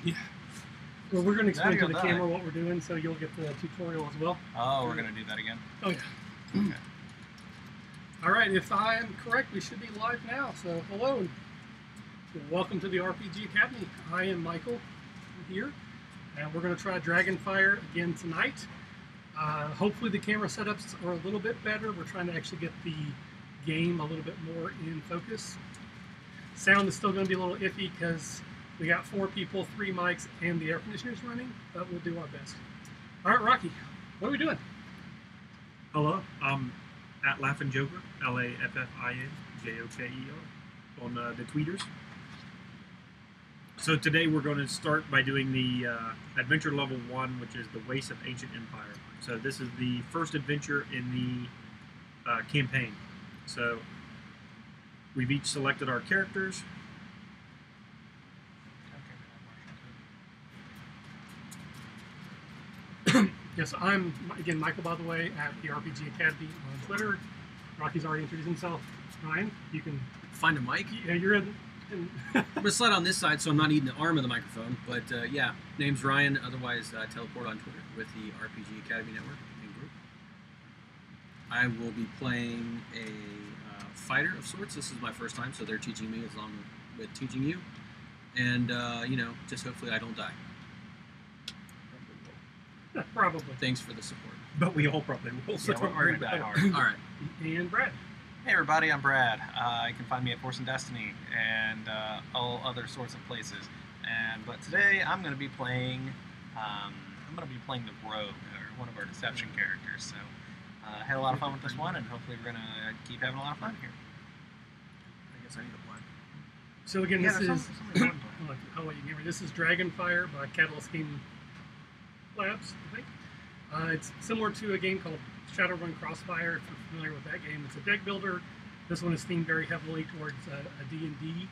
Yeah. Well, we're going to explain to the camera what we're doing, so you'll get the tutorial as well. Oh, we're going to do that again? Oh, yeah. Okay. All right, if I am correct, we should be live now. So, hello. Welcome to the RPG Academy. I am Michael here, and we're going to try Dragonfire again tonight. Hopefully the camera setups are a little bit better. We're trying to actually get the game a little bit more in focus. Sound is still going to be a little iffy because we got 4 people, 3 mics, and the air conditioner's running, but we'll do our best. All right, Rocky, what are we doing? Hello, I'm at Laughin' Joker, LAFFINJOKER, on the tweeters. So today we're going to start by doing the adventure level 1, which is the Waste of Ancient Empire. So this is the first adventure in the campaign. So we've each selected our characters. Yes, I'm, again, Michael, by the way, at the RPG Academy on Twitter. Rocky's already introduced himself. Ryan, you can... Find a mic? Yeah, you're in... I'm going to slide on this side so I'm not eating the arm of the microphone. But yeah, name's Ryan, otherwise Teleport on Twitter with the RPG Academy Network and group. I will be playing a fighter of sorts. This is my first time, so they're teaching me as long with teaching you. And, you know, just hopefully I don't die. Probably. Thanks for the support. But we all probably will. So we're going to die hard. All right. And Brad. Hey everybody, I'm Brad. You can find me at Force and Destiny and all other sorts of places. But today I'm going to be playing the rogue, or one of our deception characters. So I had a lot of fun with this one, and hopefully we're going to keep having a lot of fun here. I guess I need a plan. So again, this is this is Dragonfire by Catalyst Game Labs, I think. It's similar to a game called Shadowrun Crossfire, if you're familiar with that game. It's a deck builder. This one is themed very heavily towards a D&D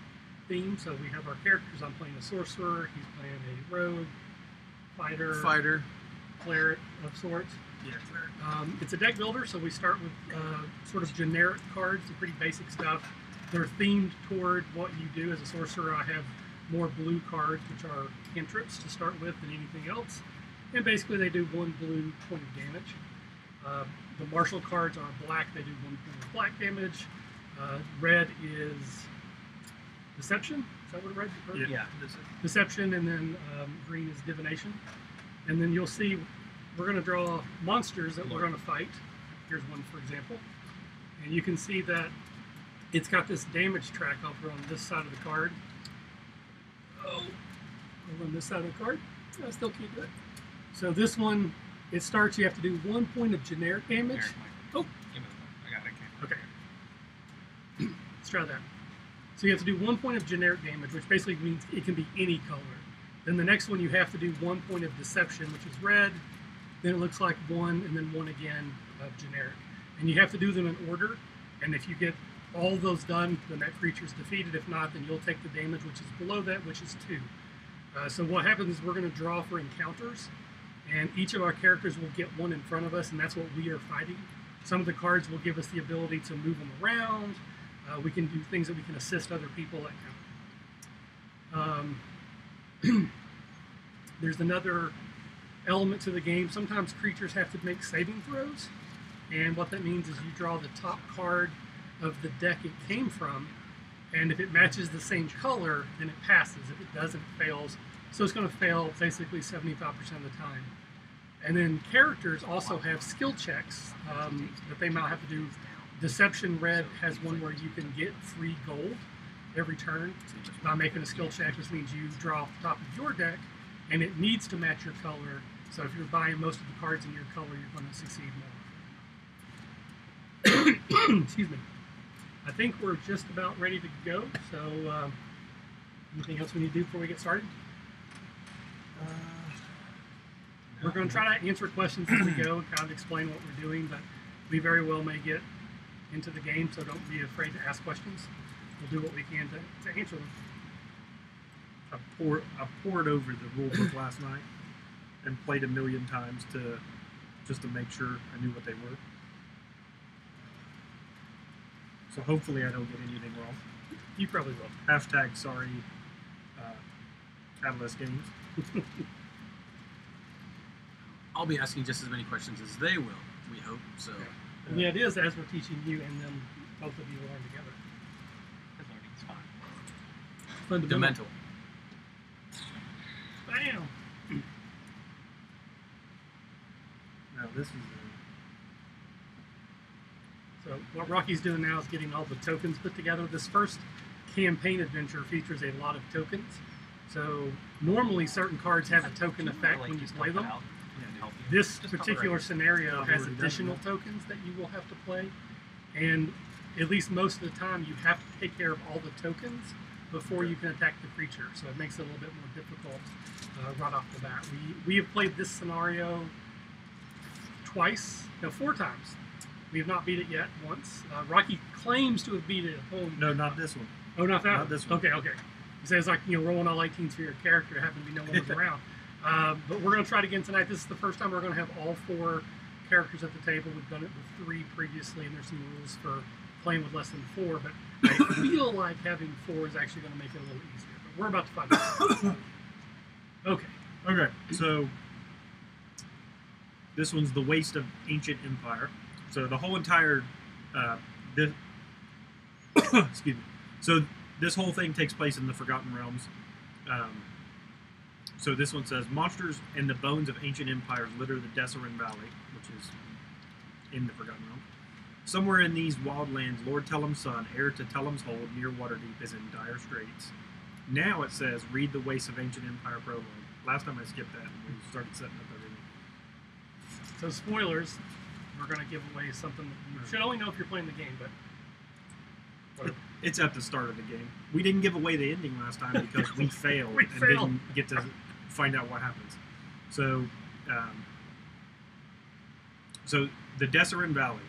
theme. So we have our characters. I'm playing a sorcerer. He's playing a rogue, fighter, cleric of sorts. Yeah, cleric. It's a deck builder, so we start with sort of generic cards, the pretty basic stuff. They're themed toward what you do as a sorcerer. I have more blue cards, which are cantrips to start with, than anything else. And basically they do 1 blue, 20 damage. The Marshal cards are black, they do 1 point of black damage. Red is Deception, is that what red is? Yeah. Deception, and then green is Divination. And then you'll see we're going to draw monsters that we're going to fight. Here's one, for example. And you can see that it's got this damage track over on this side of the card. Oh, over on this side of the card. I still can't do it. So this one, it starts, you have to do 1 point of generic damage. Oh. I got it. Okay. Let's try that. So you have to do 1 point of generic damage, which basically means it can be any color. Then the next one you have to do 1 point of deception, which is red. Then it looks like 1, and then 1 again of generic. And you have to do them in order. And if you get all those done, then that creature is defeated. If not, then you'll take the damage, which is below that, which is 2. So what happens is we're going to draw for encounters. And each of our characters will get 1 in front of us, and that's what we are fighting. Some of the cards will give us the ability to move them around. We can do things that we can assist other people at. There's another element to the game. Sometimes creatures have to make saving throws. And what that means is you draw the top card of the deck it came from. And if it matches the same color, then it passes. If it doesn't, it fails. So it's going to fail basically 75% of the time. And then characters also have skill checks that they might have to do. Deception red has one where you can get free gold every turn by making a skill check, which means you draw off the top of your deck, and it needs to match your color. So if you're buying most of the cards in your color, you're going to succeed more. Excuse me. I think we're just about ready to go. So anything else we need to do before we get started? We're going to try to answer questions as we go and kind of explain what we're doing, but we very well may get into the game, so don't be afraid to ask questions. We'll do what we can to answer them. I poured over the rule book last night and played 1,000,000 times just to make sure I knew what they were. So hopefully I don't get anything wrong. You probably will. Hashtag sorry Catalyst Games. I'll be asking just as many questions as they will. We hope so. And the idea is as we're teaching you, and then both of you learn together. Because learning's fun. Fundamental. Bam. Now this is So what Rocky's doing now is getting all the tokens put together. This first campaign adventure features a lot of tokens. So normally certain cards have a token effect when you play them. This particular scenario has additional tokens that you will have to play, and at least most of the time you have to take care of all the tokens before you can attack the creature. So it makes it a little bit more difficult right off the bat. We have played this scenario four times. We have not beat it yet once. Rocky claims to have beat it at home. no, not this one. Oh, not that Not one? this one. Okay. He says like, rolling all 18s for your character, happen to be no one was around. But we're going to try it again tonight. This is the first time we're going to have all 4 characters at the table. We've done it with 3 previously, and there's some rules for playing with less than 4. But I feel like having 4 is actually going to make it a little easier. But we're about to find out. Okay, so this one's the Waste of Ancient Empire. So the whole entire, excuse me. So this whole thing takes place in the Forgotten Realms. So this one says, monsters and the bones of ancient empires litter the Desserin Valley, which is in the Forgotten Realms. Somewhere in these wild lands, Lord Tellem's son, heir to Tellem's Hold near Waterdeep, is in dire straits. Now it says, read the Waste of Ancient Empire prologue. Last time I skipped that and we started setting up everything. So spoilers, we're going to give away something that you should only know if you're playing the game, but whatever. It's at the start of the game. We didn't give away the ending last time because we failed We and failed. didn't get to find out what happens. So, the Desserin Valley.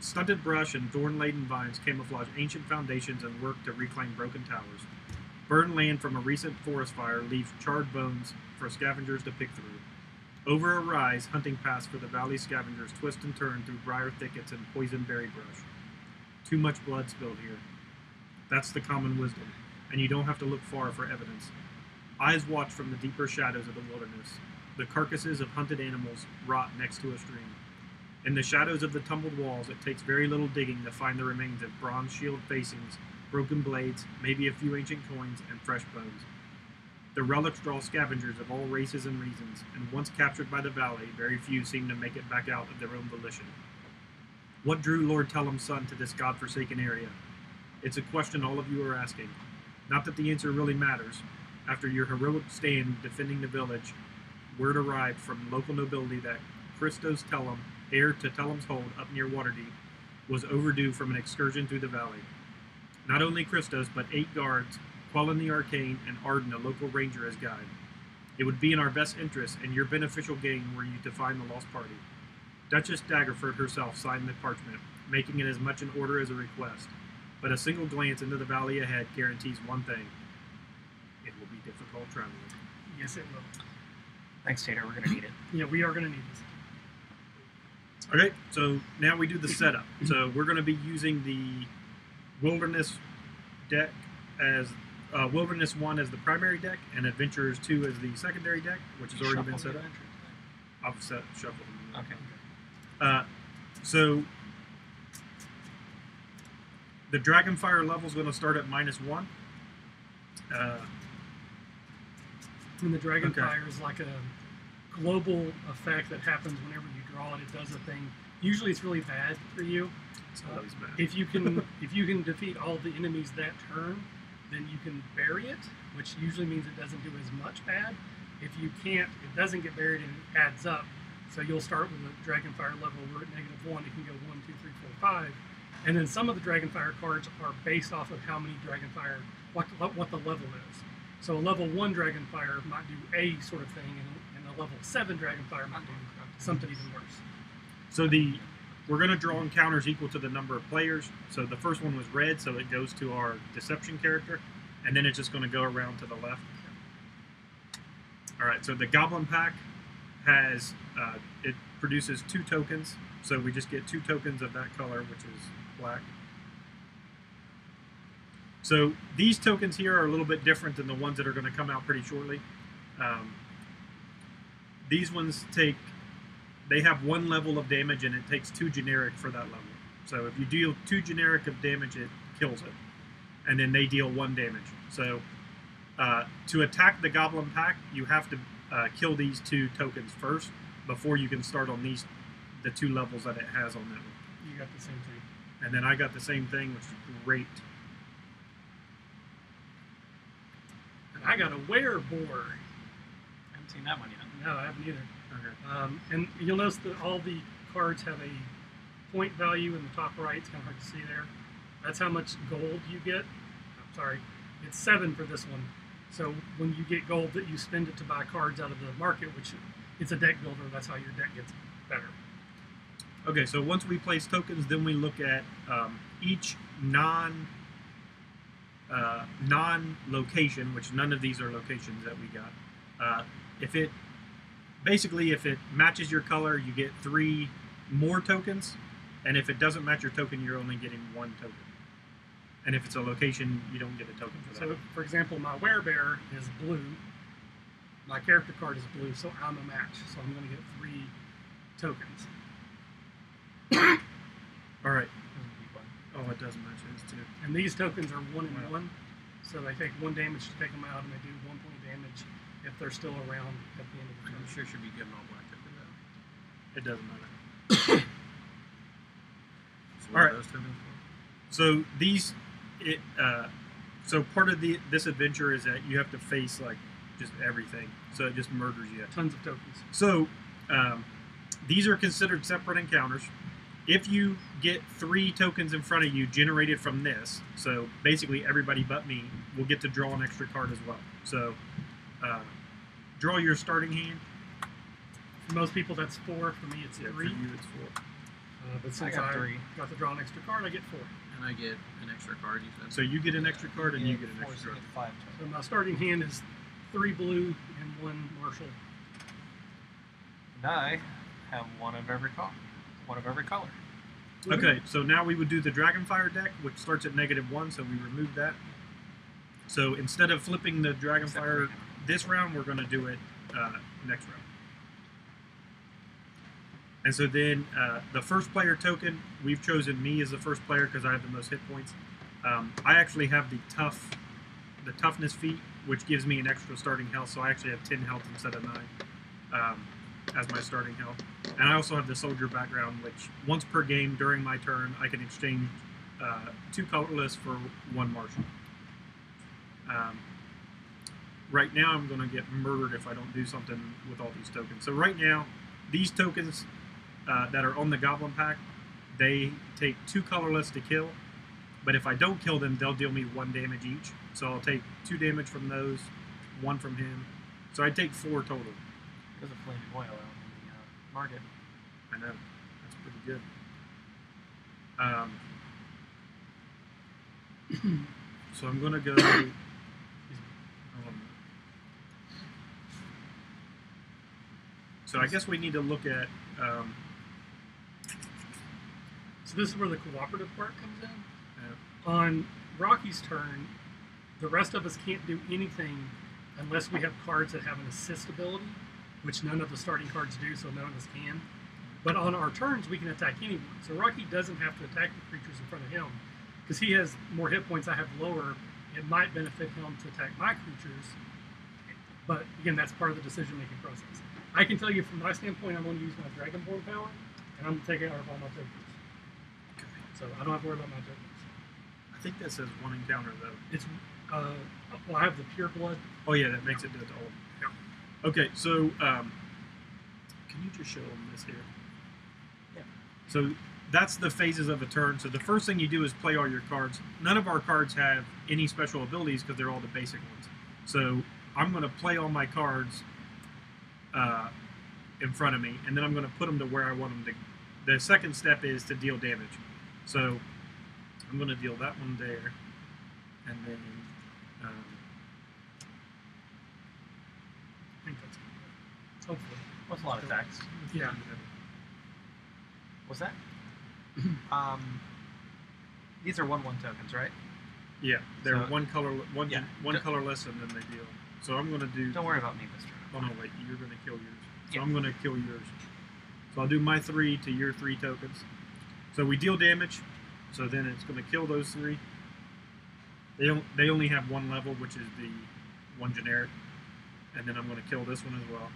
Stunted brush and thorn-laden vines camouflage ancient foundations and work to reclaim broken towers. Burned land from a recent forest fire leaves charred bones for scavengers to pick through. Over a rise, hunting paths for the valley scavengers twist and turn through briar thickets and poison berry brush. Too much blood spilled here. That's the common wisdom, and you don't have to look far for evidence. Eyes watch from the deeper shadows of the wilderness. The carcasses of hunted animals rot next to a stream. In the shadows of the tumbled walls, it takes very little digging to find the remains of bronze shield facings, broken blades, maybe a few ancient coins, and fresh bones. The relics draw scavengers of all races and reasons, and once captured by the valley, very few seem to make it back out of their own volition. What drew Lord Tellem's son to this god-forsaken area? It's a question all of you are asking. Not that the answer really matters. After your heroic stand defending the village, word arrived from local nobility that Christos Tellem, heir to Tellem's Hold up near Waterdeep, was overdue from an excursion through the valley. Not only Christos, but 8 guards, Quellen the Arcane, and Arden, a local ranger, as guide. It would be in our best interest and your beneficial gain were you to find the lost party. Duchess Daggerford herself signed the parchment, making it as much an order as a request. But a single glance into the valley ahead guarantees one thing. It will be difficult traveling. Yes, it will. Thanks, Tater. We're going to need it. Yeah, we are going to need this. Okay, so now we do the setup. So we're going to be using the Wilderness deck as Wilderness 1 as the primary deck, and Adventurers 2 as the secondary deck, which has already been set up. I've shuffled them. Okay. So the Dragonfire level is going to start at -1. And the Dragonfire is like a global effect that happens whenever you draw it. It does a thing. Usually, it's really bad for you. It's always bad. If you can defeat all the enemies that turn, then you can bury it, which usually means it doesn't do as much bad. If you can't, it doesn't get buried and it adds up. So you'll start with a Dragonfire level. We're at -1. It can go 1, 2, 3, 4, 5. And then some of the Dragonfire cards are based off of how many Dragonfire, what the level is. So a level 1 Dragonfire might do a sort of thing, and a level 7 Dragonfire might do something even worse. So we're going to draw encounters equal to the number of players. So the first one was red, so it goes to our Deception character, and then it's just going to go around to the left. All right, so the Goblin Pack has, it produces 2 tokens, so we just get 2 tokens of that color, which is black. So these tokens here are a little bit different than the ones that are going to come out pretty shortly. These ones they have 1 level of damage, and it takes 2 generic for that level. So if you deal 2 generic of damage, it kills it, and then they deal 1 damage. So to attack the Goblin Pack, you have to kill these 2 tokens first before you can start on the 2 levels that it has on that one. You got the same thing. And then I got the same thing, which is great. And I got a werebore. I haven't seen that one yet. No, I haven't either. Okay. And you'll notice that all the cards have a point value in the top right. It's kind of hard to see there. That's how much gold you get. I'm sorry, it's 7 for this one. So when you get gold, that you spend it to buy cards out of the market, which it's a deck builder. That's how your deck gets better. Okay, so once we place tokens, then we look at each non-location, which none of these are locations that we got. If it matches your color, you get 3 more tokens, and if it doesn't match your token, you're only getting 1 token. And if it's a location, you don't get a token for that. So, for example, my werebear is blue. My character card is blue, so I'm a match. So I'm going to get 3 tokens. All right. Oh, it does match his too. And these tokens are 1 and Wow. 1, so they take 1 damage to take them out, and they do 1 point damage if they're still around at the end of the turn. I'm sure should be given all black token though. It doesn't matter. So All what are right. those tokens for? So so part of this adventure is that you have to face like just everything. So it just murders you. Tons of tokens. So these are considered separate encounters. If you get 3 tokens in front of you generated from this, so basically everybody but me will get to draw an extra card as well. So draw your starting hand. For most people, that's 4. For me, it's 3. For you, it's 4. But since got I 3. got to draw an extra card, I get 4. And I get an extra card, you said? So you get an extra card, and you get an 4, extra so you card. get 5 So tokens. my starting hand is 3 blue and 1 Marshal. And I have 1 of every color. 1 of every color. Okay, so now we would do the Dragonfire deck, which starts at -1, so we remove that. So instead of flipping the Dragonfire this round, we're going to do it next round. And so then the first player token, we've chosen me as the first player because I have the most hit points. I actually have the toughness feat, which gives me an extra starting health, so I actually have 10 health instead of 9 as my starting health. And I also have the soldier background, which once per game during my turn, I can exchange 2 Colorless for 1 Marshal. Right now, I'm going to get murdered if I don't do something with all these tokens. So right now, these tokens that are on the Goblin Pack, they take 2 Colorless to kill. But if I don't kill them, they'll deal me 1 damage each. So I'll take 2 damage from those, 1 from him. So I take 4 total. Because of flaming oil out in the market. I know. That's pretty good. So I'm going to go... So I guess we need to look at... So this is where the cooperative part comes in. On Rocky's turn, the rest of us can't do anything unless we have cards that have an assist ability, which none of the starting cards do, so none of us can. But on our turns, we can attack anyone. So Rocky doesn't have to attack the creatures in front of him. Because he has more hit points, I have lower. It might benefit him to attack my creatures. But again, that's part of the decision-making process. I can tell you from my standpoint, I'm going to use my Dragonborn power, and I'm going to take it out of all my tokens. Okay. So I don't have to worry about my tokens. I think that says 1 encounter, though. It's, well, I have the pure blood. Oh, yeah, that makes it do it to all of them. Yeah. Okay, so can you just show them this here? Yeah. So that's the phases of a turn. So the first thing you do is play all your cards. None of our cards have any special abilities because they're all the basic ones. So I'm going to play all my cards in front of me, and then I'm going to put them to where I want them to. The second step is to deal damage. So I'm going to deal that one there, and then I think that's good. Hopefully. What's a lot of text? Yeah. What's that? These are 1/1 tokens, right? yeah, they're So- one Yeah. colorless, and then they deal. So I'm going to do. Don't worry about me this turn. Oh no, wait, you're going to kill yours. So Yeah. I'm going to kill yours. So I'll do my 3 to your 3 tokens. So we deal damage. So then it's going to kill those 3. They only have 1 level, which is the 1 generic. And then I'm going to kill this one as well.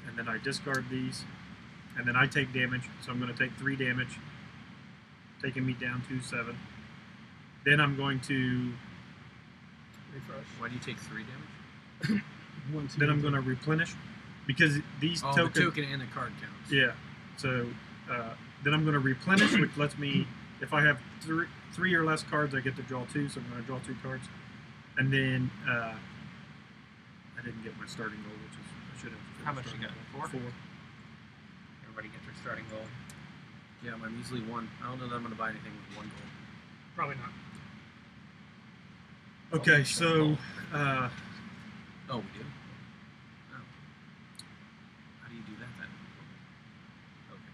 And then I discard these. And then I take damage. So I'm going to take 3 damage, taking me down to 7. Then I'm going to. Refresh. Why do you take 3 damage? 1, 2, Then I'm going to replenish because these Oh, tokens. the token and the card counts. Yeah. So then I'm going to replenish, which lets me, if I have 3 or less cards, I get to draw 2. So I'm going to draw 2 cards, and then I didn't get my starting goal, which is I should have. How much you got? 4? 4. Everybody get their starting goal. Yeah, I'm easily 1. I don't know that I'm going to buy anything with 1 gold. Probably not. Okay, so Oh, we do? Oh. How do you do that then? Okay.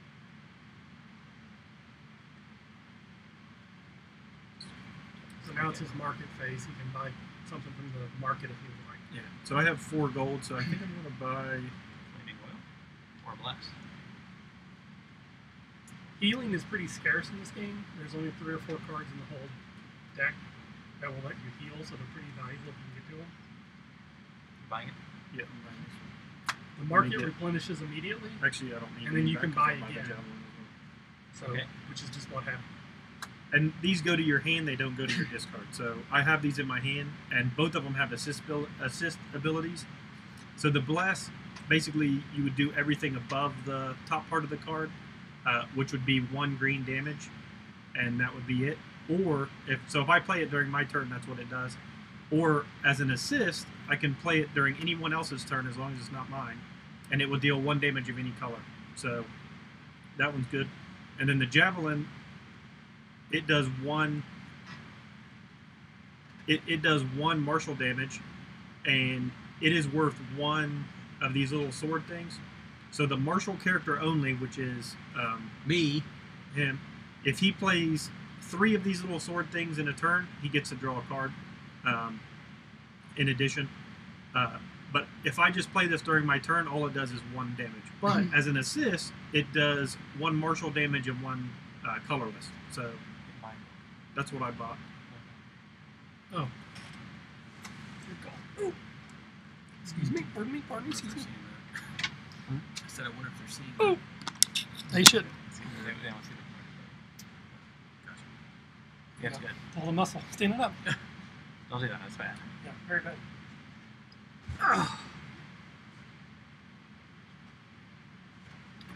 So now it's his market phase. He can buy something from the market if he would like. yeah, so I have 4 gold, so I think I'm going to buy. Flaming oil. Or bless. Healing is pretty scarce in this game. There's only 3 or 4 cards in the whole deck that will let you heal, so they're pretty valuable if you can get to them. You buying it? Yeah, I'm buying this one. The market get- replenishes immediately, Actually, I don't need. And then any you can back 'cause buy I'll the again. javelin as well. so Okay. which is just what happened. And these go to your hand; they don't go to your discard. So I have these in my hand, and both of them have assist abilities. So the bless, basically, you would do everything above the top part of the card, which would be 1 green damage, and that would be it. Or if I play it during my turn, that's what it does. Or as an assist, I can play it during anyone else's turn as long as it's not mine, and it will deal 1 damage of any color. So that one's good. And then the javelin, it does 1. It does 1 martial damage, and it is worth 1 of these little sword things. So the martial character only, which is Me. him, if he plays 3 of these little sword things in a turn, he gets to draw a card. In addition, but if I just play this during my turn, all it does is 1 damage. But as an assist, it does 1 martial damage and 1 colorless. So You buying it. that's what I bought. Oh. Good call. Ooh. Excuse me. Pardon me. Pardon me. I wonder if Excuse me. they're seeing that. I said I wonder if they're seeing Oh. that. They should. They don't see the Gotcha. Yeah, it's good. Pull the muscle. Standing up. Don't do that. That's bad. Yeah, very bad.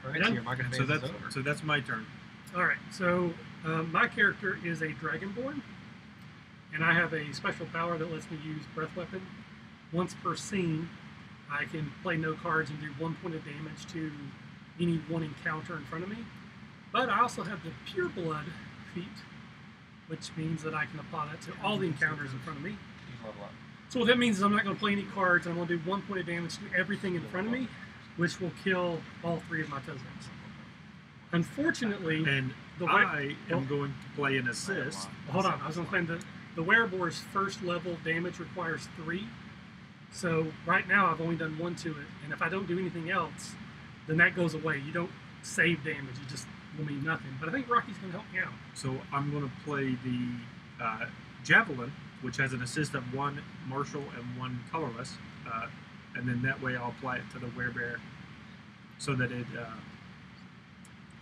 All right, Done? so your market phase So is over. that's my turn. All right. So my character is a Dragonborn, and I have a special power that lets me use Breath Weapon. Once per scene, I can play no cards and do 1 point of damage to any one encounter in front of me. But I also have the Pure Blood feat, which means that I can apply that to all the encounters in front of me. You level up. So what that means is I'm not going to play any cards. I'm going to do 1 point of damage to everything in front of me, which will kill all 3 of my tokens. Unfortunately, And the I am going to play an assist. hold on. I was going to claim that the Wereboar's first level damage requires 3. So right now I've only done 1 to it, and if I don't do anything else, then that goes away. You don't save damage. It just will mean nothing. But I think Rocky's going to help me out. So I'm going to play the javelin, which has an assist of 1 martial and 1 colorless, and then that way I'll apply it to the werebear, so that it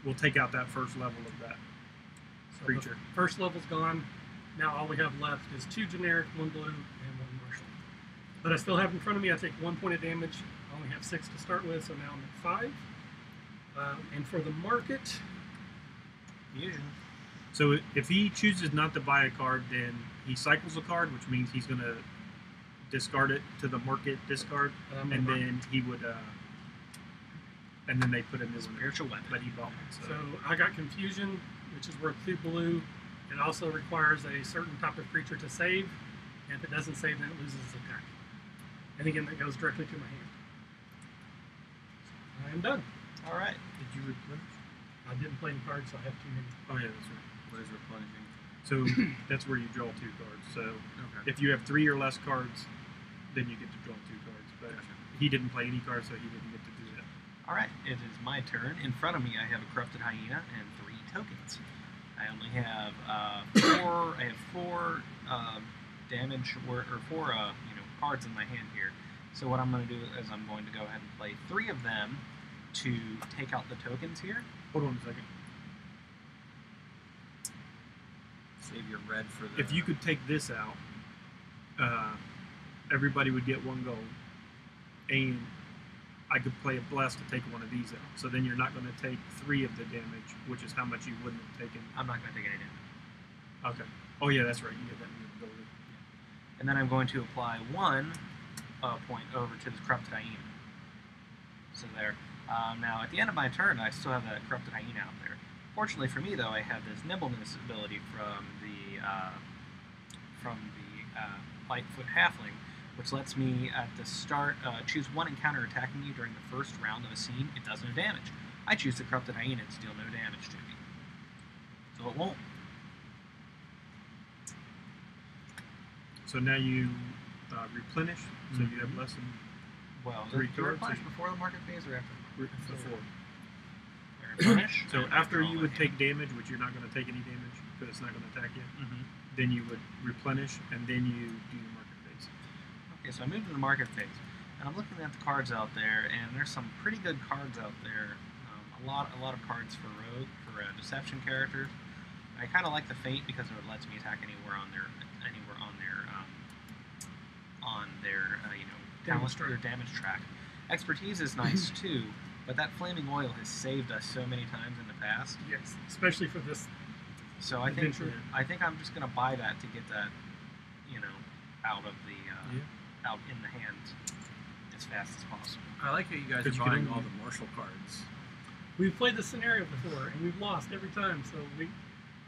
will take out that first level of that So creature. the first level's gone. Now all we have left is 2 generic, 1 blue, and 1 martial. But I still have in front of me, I take 1 point of damage. I only have 6 to start with, so now I'm at 5. And for the market, Fusion. So if he chooses not to buy a card, then he cycles a card, which means he's going to discard it to the market discard, and then he would, and then they put in this Spiritual weapon. but he bought one. so I got Confusion, which is worth 2 blue. It also requires a certain type of creature to save, and if it doesn't save, then it loses its attack. And again, that goes directly to my hand. I am done. All right. Did you replenish? I didn't play any cards, so I have too many. Oh yeah, that's right. What is replenishing? So that's where you draw 2 cards. So Okay. if you have 3 or less cards, then you get to draw 2 cards. But Gotcha. he didn't play any cards, so he didn't get to do that. All right, it is my turn. In front of me, I have a corrupted hyena and 3 tokens. I only have 4. I have 4 damage or 4 cards in my hand here. So what I'm going to do is I'm going to go ahead and play 3 of them to take out the tokens here. Hold on a second. Save your red for the. If you could take this out, everybody would get 1 gold, and I could play a blast to take one of these out. So then you're not going to take 3 of the damage, which is how much you wouldn't have taken. I'm not going to take any damage. Okay. Oh yeah, that's right. You get that in the gold. And then I'm going to apply 1 point over to this corrupted hyena. So there. Now, at the end of my turn, I still have that corrupted hyena out there. Fortunately for me, though, I have this nimbleness ability from the Lightfoot Halfling, which lets me, at the start, choose 1 encounter attacking you during the first round of a scene. It does no damage. I choose the corrupted hyena to deal no damage to me. So it won't. So now you replenish, so you have less than Well, 3 do you cards. replenish before the market phase or after? Before. I replenish. So and after draw you my would hand. take damage, which you're not going to take any damage because it's not going to attack you, Mhm. then you would replenish, and then you do your market phase. Okay, so I moved to the market phase, and I'm looking at the cards out there, and there's some pretty good cards out there. A lot of cards for rogue, for deception characters. I kind of like the feint because it lets me attack anywhere on their Damage their damage track. Expertise is nice too, but that flaming oil has saved us so many times in the past. Yes, especially for this. So I think Adventure. I'm just gonna buy that to get that, out of the out in the hand as fast as possible. I like how you guys But are you can buying only- all the Marshal cards. We've played this scenario before, and we've lost every time. So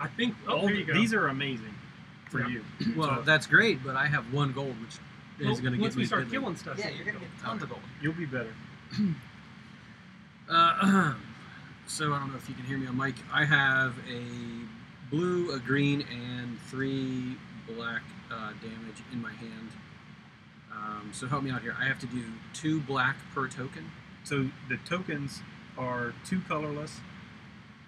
I think. Oh, All there you go. these are amazing for Yeah. you. Well, So that's great, but I have 1 gold, which is going to once get me we start diddly. killing stuff. Yeah, you're gonna get tons of gold. you'll be better. So I don't know if you can hear me on mic. I have a blue, a green, and 3 black damage in my hand. So help me out here. I have to do 2 black per token. So the tokens are 2 colorless,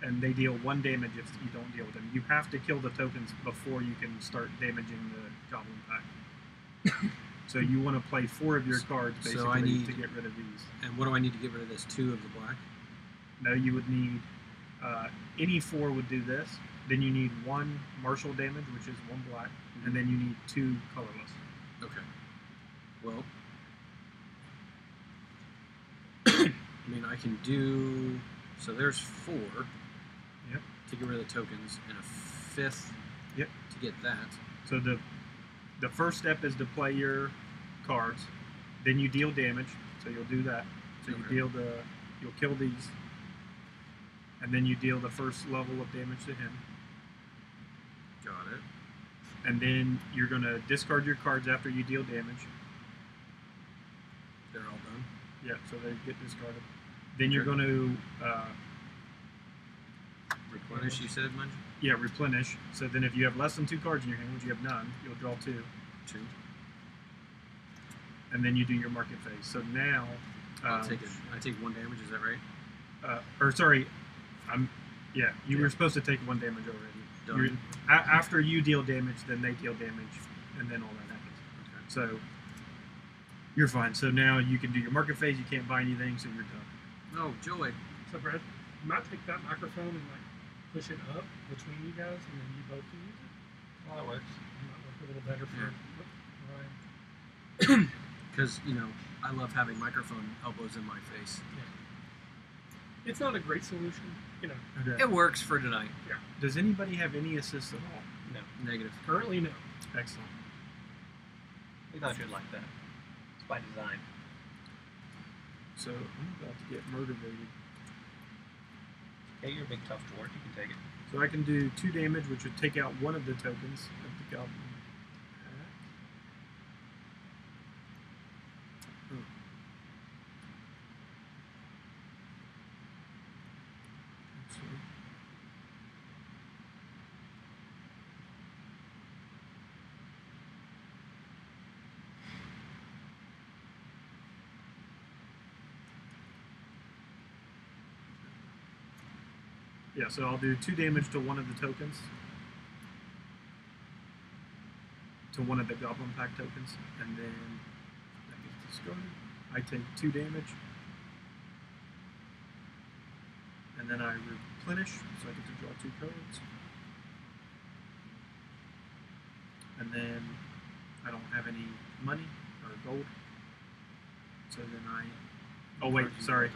and they deal 1 damage if you don't deal with them. You have to kill the tokens before you can start damaging the goblin pack. So you want to play 4 of your cards basically So I need- to get rid of these. And what do I need to get rid of this? 2 of the black? No, you would need any 4 would do this. Then you need 1 Marshal damage, which is 1 black, and then you need 2 colorless. Okay. Well, I mean, I can do. So there's 4 Yep. to get rid of the tokens, and a 5th Yep. to get that. So the first step is to play your cards. Then you deal damage. So you'll do that. So you Okay. you'll kill these, and then you deal the first level of damage to him. Got it. And then you're going to discard your cards after you deal damage. They're all done. Yeah, so they get discarded. Then you're Okay. going to Replenish, you said, Munch? replenish. So then if you have less than 2 cards in your hand, which you have none, you'll draw 2. 2. And then you do your market phase. So now, I take 1 damage. Is that right? you were supposed to take 1 damage already. Done. After you deal damage, then they deal damage, and then all that happens. Okay. So you're fine. So now you can do your market phase. You can't buy anything, so you're done. Oh, joy. So Brad, you might take that microphone and push it up between you guys, and then you both can use it. Well, that works. It might work a little better for Ryan. Because, I love having microphone elbows in my face. It's not a great solution, It works for tonight. Does anybody have any assists at all? No, Negative. Currently, no. Excellent. we thought you'd like that. It's by design. So I'm about to get motivated. Okay, you're a big tough dwarf. You can take it. So I can do 2 damage, which would take out 1 of the tokens of the goblin. Yeah, so I'll do 2 damage to one of the tokens. To one of the Goblin Pack tokens. And then that gets discarded. I take 2 damage. And then I replenish, so I get to draw 2 cards. And then I don't have any money or gold. So then oh wait, sorry.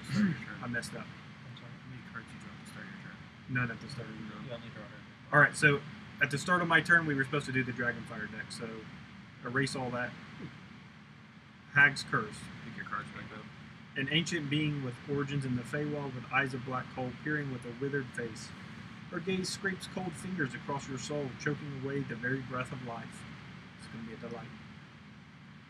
I messed up. I'm sorry. How many cards you draw at the start of your turn? None at the start of the You only draw it. Alright, so at the start of my turn we were supposed to do the Dragonfire deck, so erase all that. Hag's Curse. Pick your cards back up. An ancient being with origins in the Feywild with eyes of black coal peering with a withered face. Her gaze scrapes cold fingers across your soul, choking away the very breath of life. It's going to be a delight.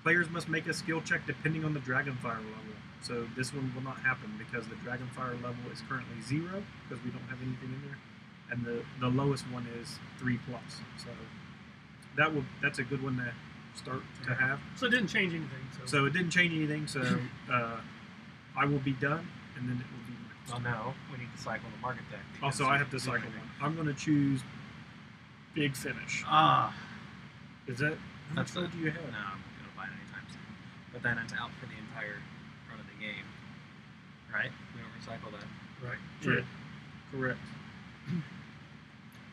Players must make a skill check depending on the Dragonfire level. So this one will not happen because the Dragonfire level is currently 0 because we don't have anything in there. And the lowest one is 3+. So that's a good one to start to have. So it didn't change anything. So it didn't change anything, so I will be done, and then it will be my Well, no, we need to cycle the market deck. Also, I have to cycle one. I'm going to choose Big Finish. Ah, Is that how much That's gold it. do you have? no, I'm not gonna buy it anytime soon. But then it's out for the entire run of the game, right? We don't recycle that. Right. True. Correct.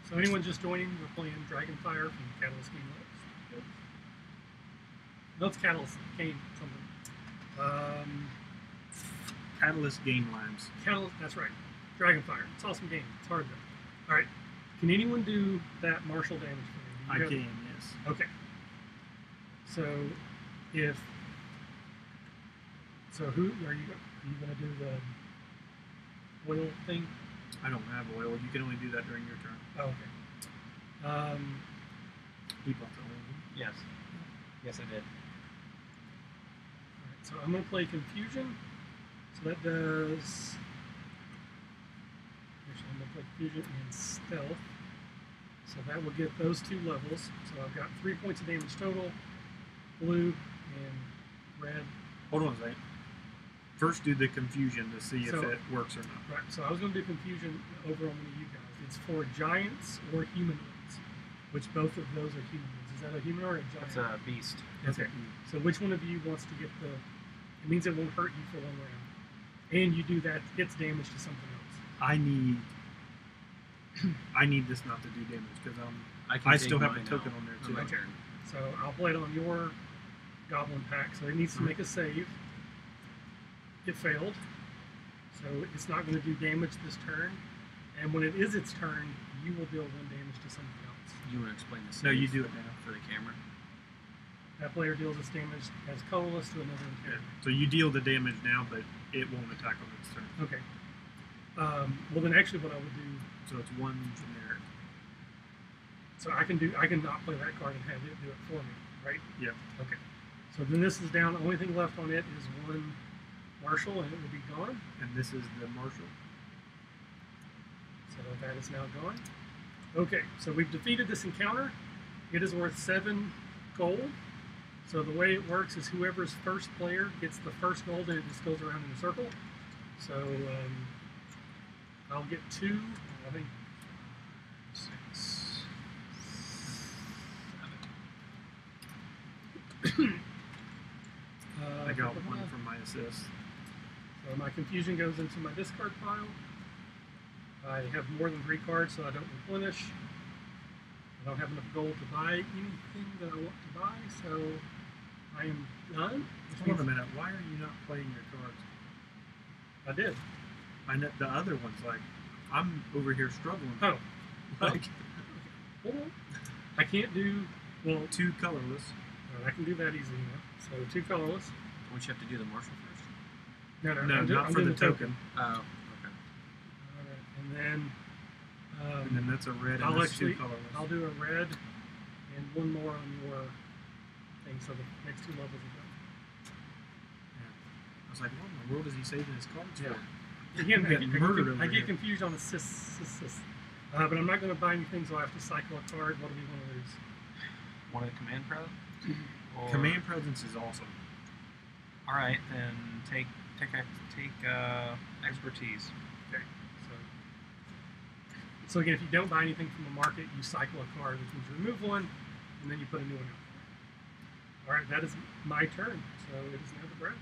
So anyone just joining, we're playing Dragonfire from Catalyst Game Labs. No, it's Catalyst Game something. Catalyst Game Labs. Catalyst, that's right. Dragonfire. It's an awesome game. It's hard though. All right. Can anyone do that Marshal damage for me? I Do you have- can, yes. Okay. So who are you going to do the oil thing? I don't have oil. You can only do that during your turn. Oh, okay. He bought the oil. Yes. Yes, I did. All right, so I'm going to play Confusion. So that does. Actually, I'm going to play Confusion and Stealth. So that will get those 2 levels. So I've got 3 points of damage total. Blue and red. Hold on a second. First, do the Confusion to see So- if it works or not. Right. So I was going to do Confusion over on one of you guys. It's for giants or humanoids, which both of those are humanoids. Is that a humanoid or a giant? That's a beast. Okay. So which one of you wants to get the? It means it won't hurt you for 1 round, and you do that. It's damage to something else. I need this not to do damage because I can still take have a mine token out on there for too. my Okay. turn. So I'll play it on your goblin pack. So it needs to make a save. It failed. So it's not going to do damage this turn. And when it is its turn, you will deal 1 damage to something else. You want to explain this? No, you do it now. for the camera. That player deals its damage as colorless to another Yeah. interior. So you deal the damage now, but it won't attack on its turn. Okay. Well, then actually, what I would do. So it's 1 generic. So I can not play that card and have it do it for me, right? Yep. Okay. So then this is down. The only thing left on it is 1 Marshal, and it will be gone. And this is the Marshal. So that is now gone. Okay, so we've defeated this encounter. It is worth 7 gold. So the way it works is whoever's first player gets the first gold, and it just goes around in a circle. So I'll get 2. I think 6, 7. I got 1 from my assist. So my Confusion goes into my discard pile. I have more than 3 cards, so I don't replenish. I don't have enough gold to buy anything that I want to buy, so I am done. Which Hold on a means minute. Why are you not playing your cards? I did. I know the other one's like, I'm over here struggling. Oh, Like, hold on. I can't do, well, 2 colorless. I can do that easily enough. So 2 colorless. Don't you have to do the Marshal first? No, No, I'm not for doing the token. Oh, okay. All right, and then And then that's a red and I'll that's actually 2 colorless. I'll do a red and 1 more on your thing, so the next 2 levels are done. I was like, what in the world is he saving his cards Yeah. for? Again, You get murdered over I get here. confused on the but I'm not going to buy anything, so I have to cycle a card. What do we want to lose? One of the command pros? Or- Command presence is awesome. All right, then take expertise. Okay, so So again, if you don't buy anything from the market, you cycle a card, which means you remove one, and then you put a new one out. All right, that is my turn. So it is now the Brad.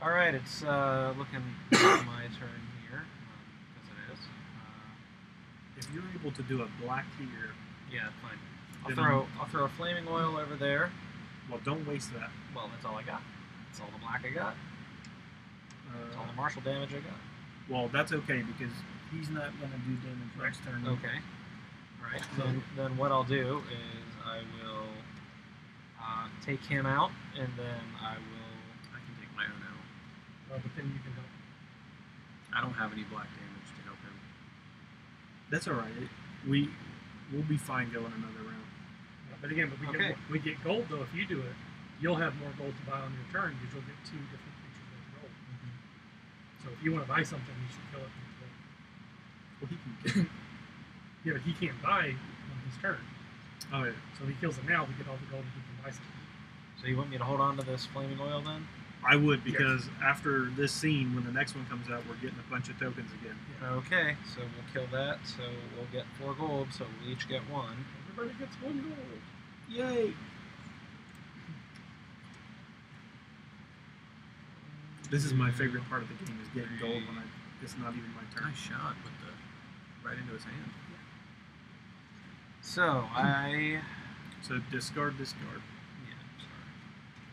All right, it's looking like my turn here, because it is. If you're able to do a black here, Yeah, fine. Then- I'll throw a flaming oil over there. well, don't waste that. Well, that's all I got. That's all the black I got. That's all the Marshal damage I got. Well, that's okay because he's not going to do damage next turn. Okay. All right. Then what I'll do is I will take him out, and then I can take my own out. Well, but then you can help. I don't have any black damage to help him. That's all right. We'll be fine going another round. But again, Okay. we get gold though. If you do it, you'll have more gold to buy on your turn because you'll get 2 different creatures worth of gold. So if you want to buy something, you should kill it. Well, he can. Yeah, but he can't buy on his turn. Oh yeah. So if he kills it now, we get all the gold and he can buy something. So you want me to hold on to this flaming oil then? I would because after this scene, when the next one comes out, we're getting a bunch of tokens again. Okay, so we'll kill that. So we'll get 4 gold. So we'll each get 1. Everybody gets 1 gold. Yay! This is my favorite part of the game: is getting gold when it's not even my turn. Nice shot with the right into his hand. So So discard, yeah, sorry.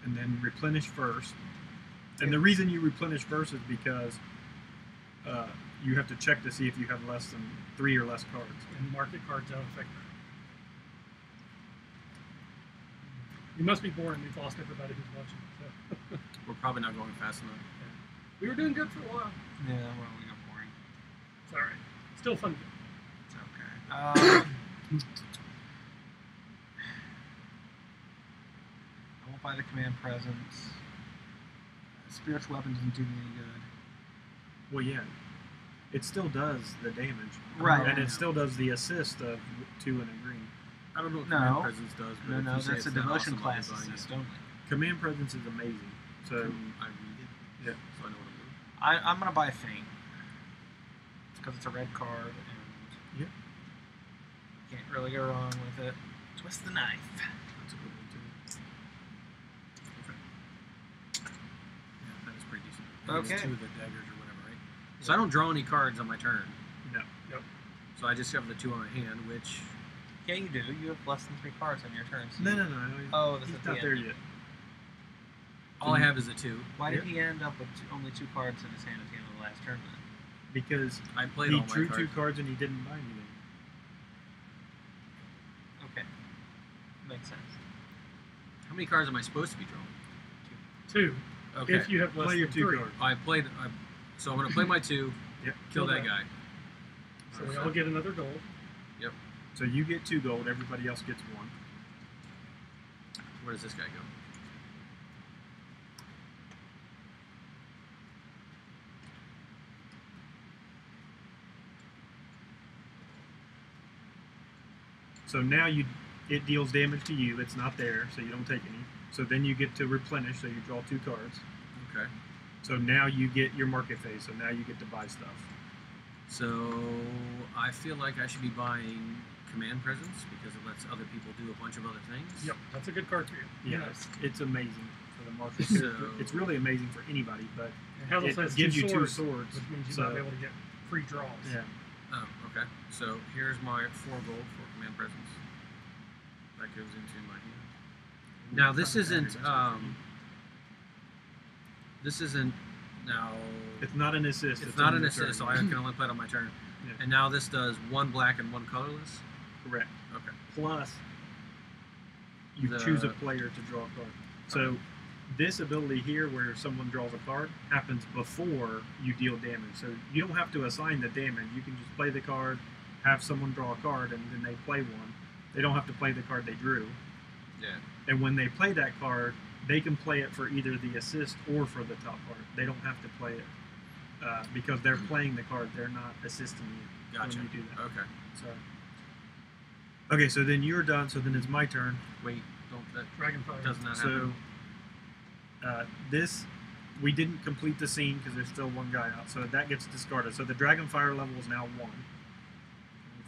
and then replenish first. And the reason you replenish first is because you have to check to see if you have less than 3 or less cards. And market cards don't affect that. You must be bored and we've lost everybody who's watching. So. We're probably not going fast enough. We were doing good for a while. Yeah, well, we got boring. It's alright. Still fun. It's okay. I won't buy the command presence. Spiritual weapon doesn't do me any good. Well, yeah, it still does the damage, Right. And it still does the assist of 2 and a green. I don't know what No. Command Presence does, but if No, you say that's a it's that devotion awesome, class I'll be buying assist it. only. Command presence is amazing. So Can I read it? yeah, So I know what I'm doing. I'm gonna buy Feint because it's a red card and yeah, can't really go wrong with it. Twist the knife. that's a good one too. Okay. Yeah, that was pretty decent. Okay. It's 2 of the daggers or whatever, right? So I don't draw any cards on my turn. No, So I just have the 2 on my hand, which Yeah, you do. You have less than 3 cards on your turn. So no. Oh, that's He's at the not end. there yet. all I have is a 2. Why did he end up with only 2 cards in his hand at the end of the last turn then? Because I played he all my drew cards. 2 cards and he didn't buy anything. Okay. Makes sense. How many cards am I supposed to be drawing? 2. Okay. If you have less Play your than 2 3. cards. So I'm going to play my 2, Yep. kill that that. guy. So we all get another gold. So you get 2 gold. Everybody else gets 1. Where does this guy go? So now it deals damage to you. It's not there, so you don't take any. So then you get to replenish. So you draw 2 cards. Okay. So now you get your market phase. So now you get to buy stuff. So I feel like I should be buying Command Presence because it lets other people do a bunch of other things. Yep, that's a good card for you. Yeah, it's amazing for the Marshal So- character. It's really amazing for anybody, but And Hazel it says gives 2 you 2 swords, swords. which means you so, might be able to get free draws. yeah. Oh, okay. So here's my 4 gold for Command Presence. That goes into my hand. Now this isn't now. It's not an assist. It's not on an your assist, so turn. I can only play it on my turn. Yeah. And now this does 1 black and 1 colorless. Correct. Okay. Plus, you The- choose a player to draw a card. So this ability here, where someone draws a card, happens before you deal damage. So you don't have to assign the damage. You can just play the card, have someone draw a card, and then they play one. They don't have to play the card they drew. Yeah. And when they play that card, they can play it for either the assist or for the top card. They don't have to play it because they're playing the card. They're not assisting you Gotcha. when you do that. Okay. So, okay, so then you're done. So then it's my turn. Wait, don't that Dragonfire. does not So happen. this, we didn't complete the scene because there's still 1 guy out. So that gets discarded. So the Dragonfire level is now 1.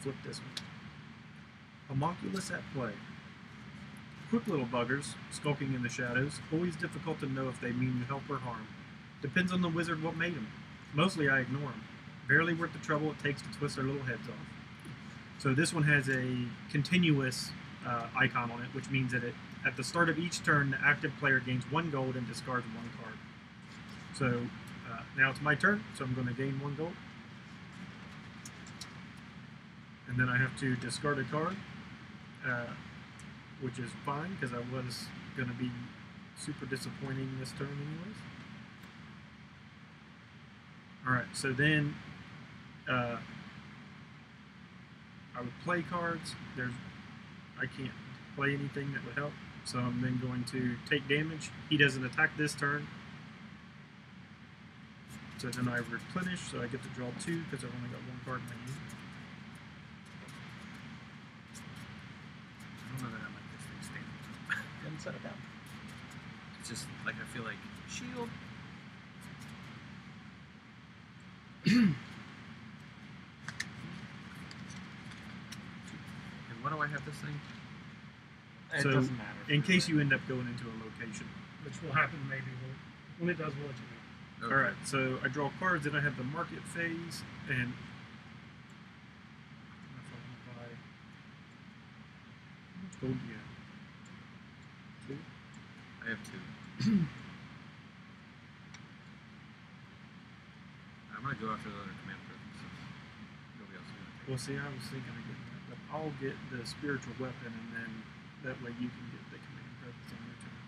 flip this one. Homunculus at play. Quick little buggers, skulking in the shadows, always difficult to know if they mean help or harm. Depends on the wizard what made them. Mostly I ignore them. Barely worth the trouble it takes to twist their little heads off. So this one has a continuous icon on it, which means that at the start of each turn, the active player gains 1 gold and discards 1 card. So now it's my turn, so I'm going to gain 1 gold. And then I have to discard a card, which is fine, because I was going to be super disappointing this turn anyways. Alright, so then I would play cards. I can't play anything that would help, so I'm then going to take damage. He doesn't attack this turn. So then I replenish, so I get to draw 2 because I've only got 1 card in my hand. I don't know that I like this thing standing. Didn't set it down. It's just like I feel like shield. And what do I have this thing? It So, doesn't matter. in case you end up going into a location. Which will happen maybe. When it does, we'll let you know. Okay. Alright, so I draw cards, then I have the market phase, and I don't know if I want to buy. How much gold do you have? 2? I have 2. I'm gonna go after the other command presence. Nobody else is gonna take Well, see, I was thinking of getting that, but I'll get the spiritual weapon, and then that way you can get the command presence on your turn.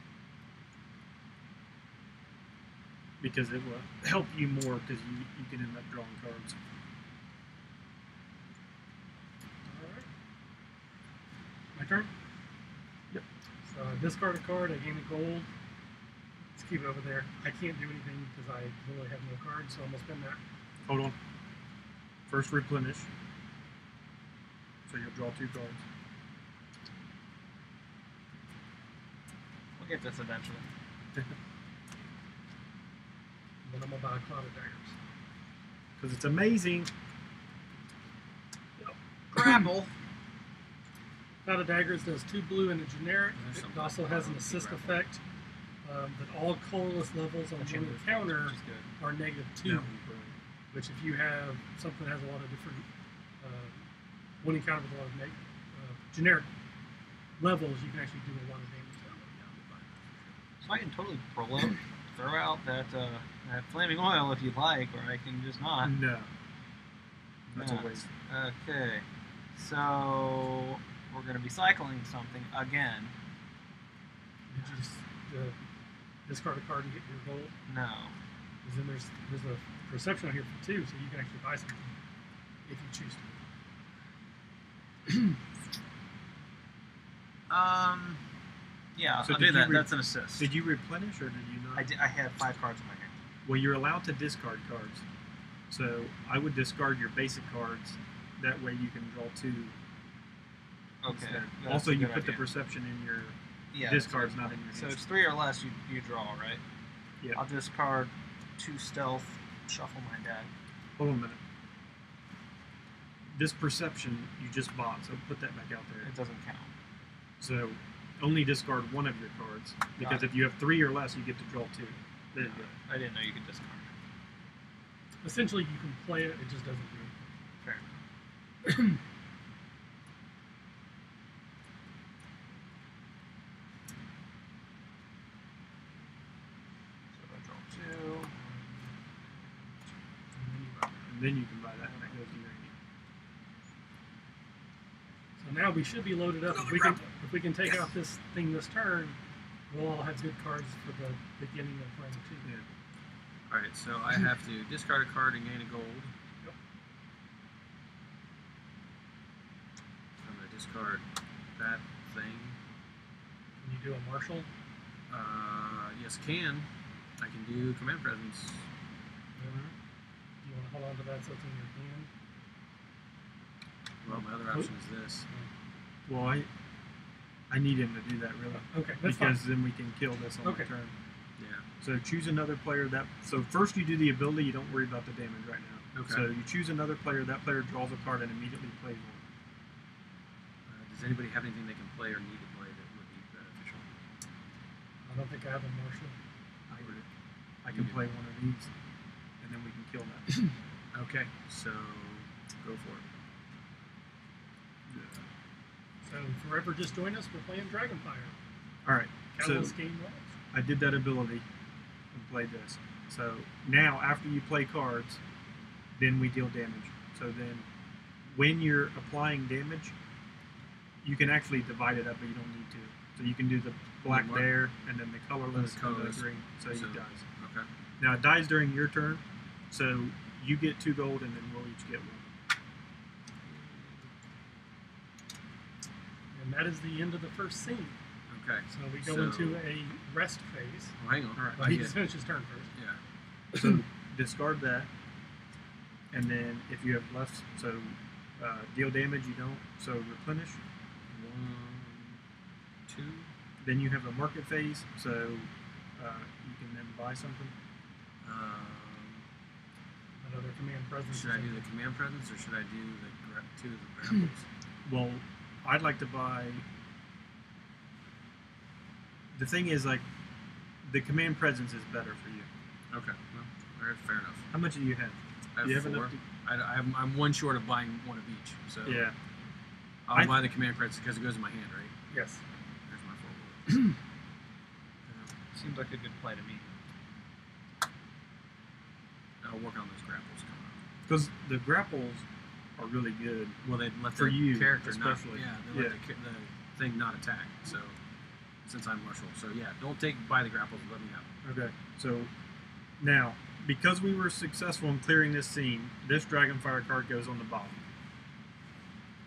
Because it will help you more, because you can end up drawing cards. Alright. My turn? Yep. So I discard a card, I gain a gold. Let's keep it over there. I can't do anything because I literally have no cards, so I'm going to spend that. Hold on. First replenish. So you'll draw 2 cards. We'll get this eventually. Then I'm going to buy a Cloud of Daggers. Because it's amazing. Grapple. Cloud of Daggers does 2 blue and a generic. There's It something also like has that an on assist Grapple. effect that all colorless levels on Chamber one of counter Which is good. are -2. No. Which if you have something that has a lot of different one encounter with a lot of generic levels, you can actually do a lot of damage that way. So I can totally throw out that flaming oil if you'd like, or I can just not. No. That's Yeah. a waste. Okay, so we're going to be cycling something again. Did you just discard a card and get your gold? No. Because then there's a perception out here for 2, so you can actually buy something if you choose to. Yeah, So I'll did do that. you That's an assist. Did you replenish or did you not? I had 5 cards in my hand. Well, you're allowed to discard cards. So I would discard your basic cards. That way you can draw 2 Okay. instead. that's Also, a you good put the idea. perception in your Yeah, discards, so- not in your So hands. it's 3 or less you draw, right? Yeah. I'll discard 2 stealth, shuffle my deck. Hold on a minute. This perception you just bought, so put that back out there. It doesn't count. So only discard 1 of your cards, because Got it. if you have 3 or less, you get to draw 2. There you go. I didn't know you could discard. Essentially, you can play it, it just doesn't do anything. Fair. So I draw 2. And then you can buy that, and that goes to your hand. So now we should be loaded up. If we can take out this thing this turn, we'll all have good cards for the beginning of round 2. Yeah. Alright, so I have to discard a card and gain a gold. Yep. I'm going to discard that thing. Can you do a Marshal? Yes, can. I can do command presence. Do you want to hold on to that so it's in your hand? Well, my other option is this. Well, I need him to do that, really. Okay, that's Because fine. then we can kill this on Okay. the turn. Yeah. So choose another player so first you do the ability, you don't worry about the damage right now. Okay. So you choose another player, that player draws a card and immediately plays one. Does anybody have anything they can play or need to play that would be beneficial? I don't think I have a Marshal. I can play one of these, and then we can kill that. Okay, so go for it. So forever just join us, we're playing Dragonfire. All right. So Colorless game rules. I did that ability and played this. So now, after you play cards, then we deal damage. So then, when you're applying damage, you can actually divide it up, but you don't need to. So you can do the black What? there, and then the colorless, and colorless. the green. So he So- dies. Okay. Now it dies during your turn, so you get 2 gold, and then we'll each get 1. And that is the end of the first scene. Okay. So we go into a rest phase. Oh, hang on. All right. Well, he just finished his turn first. Yeah. So discard that, and then if you have left, so deal damage, you don't. So replenish. 1, 2. Then you have a market phase, so you can then buy something. Another command presence. Should I do the command presence or should I do the grapples? Well, I'd like to buy. The thing is, like, the command presence is better for you. Okay. Well, all right, fair enough. How much do you have? I have You have 4. enough I'm one short of buying one of each. So Yeah. I'll buy the command presence because it goes in my hand, right? Yes. There's my 4 Seems like a good play to me. I'll work on those grapples coming up. Because the grapples are really good. Well, they let For the you, character especially. not. Yeah, they let the thing not attack. So since I'm Marshal, so yeah, don't buy the grapples. Let me have them. Okay. So now, because we were successful in clearing this scene, this Dragonfire card goes on the bottom.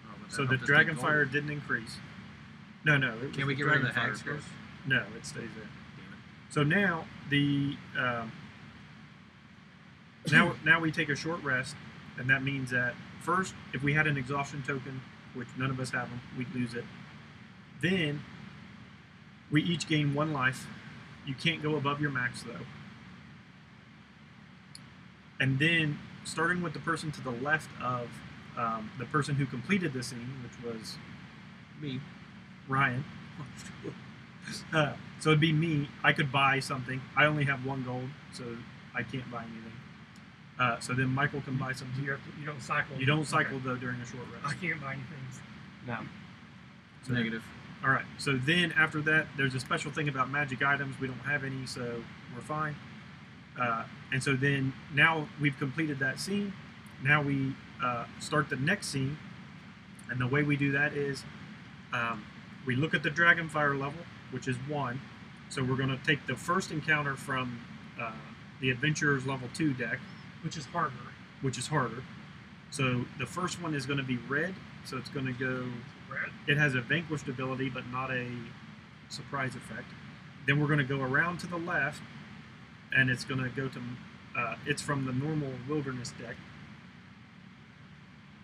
Oh, but that So the helped us take Dragonfire gold. didn't increase. No. It was Can we the get rid of the Dragonfire hag screws? card. No, it stays there. Damn it. So now now we take a short rest, and that means that first, if we had an exhaustion token, which none of us have them, we'd lose it. Then we each gain 1 life. You can't go above your max though. And then, starting with the person to the left of the person who completed the scene, which was Me. Ryan. So it'd be me. I could buy something. I only have 1 gold, so I can't buy anything. So then Michael can buy something. You don't cycle. You don't cycle Okay. though during a short I rest. can't buy anything. No. So- Negative. All right. So then after that, there's a special thing about magic items. We don't have any, so we're fine. And so then now we've completed that scene. Now we start the next scene, and the way we do that is we look at the Dragonfire level, which is 1. So we're going to take the first encounter from the Adventurer's level 2 deck, Which is harder. which is harder. So the first one is going to be red. So it's going to go. Red. It has a vanquished ability, but not a surprise effect. Then we're going to go around to the left, and it's going to go to. It's from the normal wilderness deck.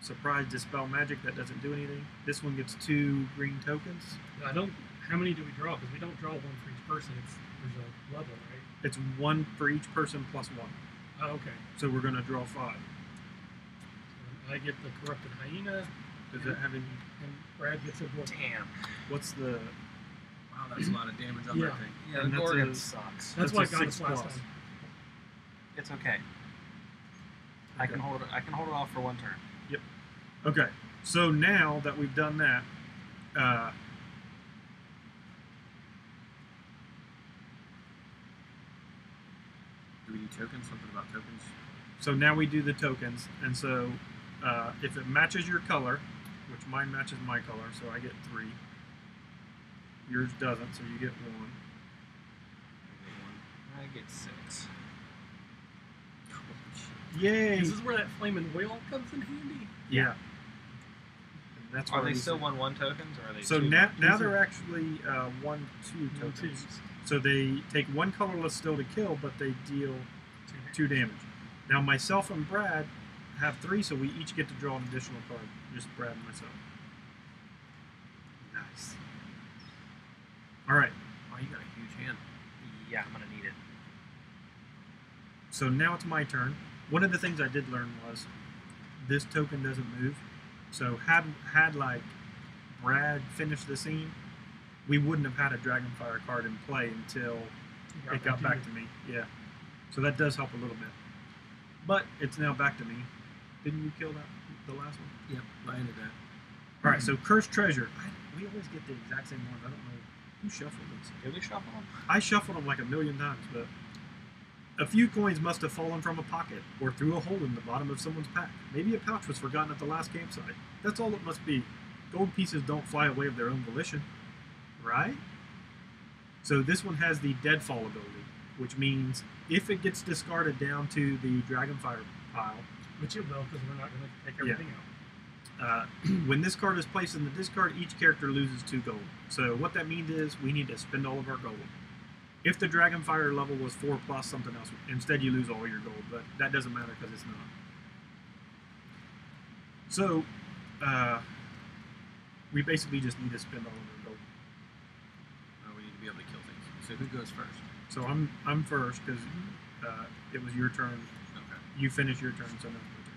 Surprise, dispel magic. That doesn't do anything. This one gets 2 green tokens. I don't. How many do we draw? Because we don't draw 1 for each person. There's a level, right? It's 1 for each person plus 1. Oh, okay. So we're going to draw 5. I get the corrupted hyena, Does it have any? and Brad gets a book. Damn. What's the? Wow, that's a lot of damage on Yeah. that thing. Yeah, And the that's Gorgon a- sucks. That's That's why a it got us 6 last plus. time. It's okay. I can hold it. I can hold it off for 1 turn. Okay. So now that we've done that, Do we need tokens? Something about tokens? so now we do the tokens, and so if it matches your color, which mine matches my color, so I get 3. Yours doesn't, so you get 1. I get 6. Yay! This is where that flaming whale comes in handy. Yeah. And that's Are why they we still say- 1/1 tokens, or are they? So 2? now These they're are- actually 1/2 No tokens. twos. So they take 1 colorless still to kill, but they deal 2 damage. Now myself and Brad have 3, so we each get to draw an additional card. Just Brad and myself. Nice. All right. Oh, you got a huge hand. Yeah, I'm gonna need it. So now it's my turn. One of the things I did learn was this token doesn't move. So had like Brad finished the scene, we wouldn't have had a Dragonfire card in play until it got back to me. Yeah. So that does help a little bit. But it's now back to me. Didn't you kill the last one? Yep, I ended that. All right, so Cursed Treasure. We always get the exact same ones. I don't know who shuffled these. Did we shuffle them? I shuffled them like a million times, but a few coins must have fallen from a pocket or through a hole in the bottom of someone's pack. Maybe a pouch was forgotten at the last campsite. That's all it must be. Gold pieces don't fly away of their own volition, right? So this one has the Deadfall ability, which means if it gets discarded down to the Dragonfire pile, Which it will, because we're not going to take everything out. when this card is placed in the discard, each character loses 2 gold. So what that means is we need to spend all of our gold. If the Dragonfire level was 4 plus something else, instead you lose all your gold, but that doesn't matter because it's not. So we basically just need to spend all of our gold. Oh, we need to be able to kill things. So who goes first? So I'm first because it was your turn. Okay. You finish your turn, so now it's my turn.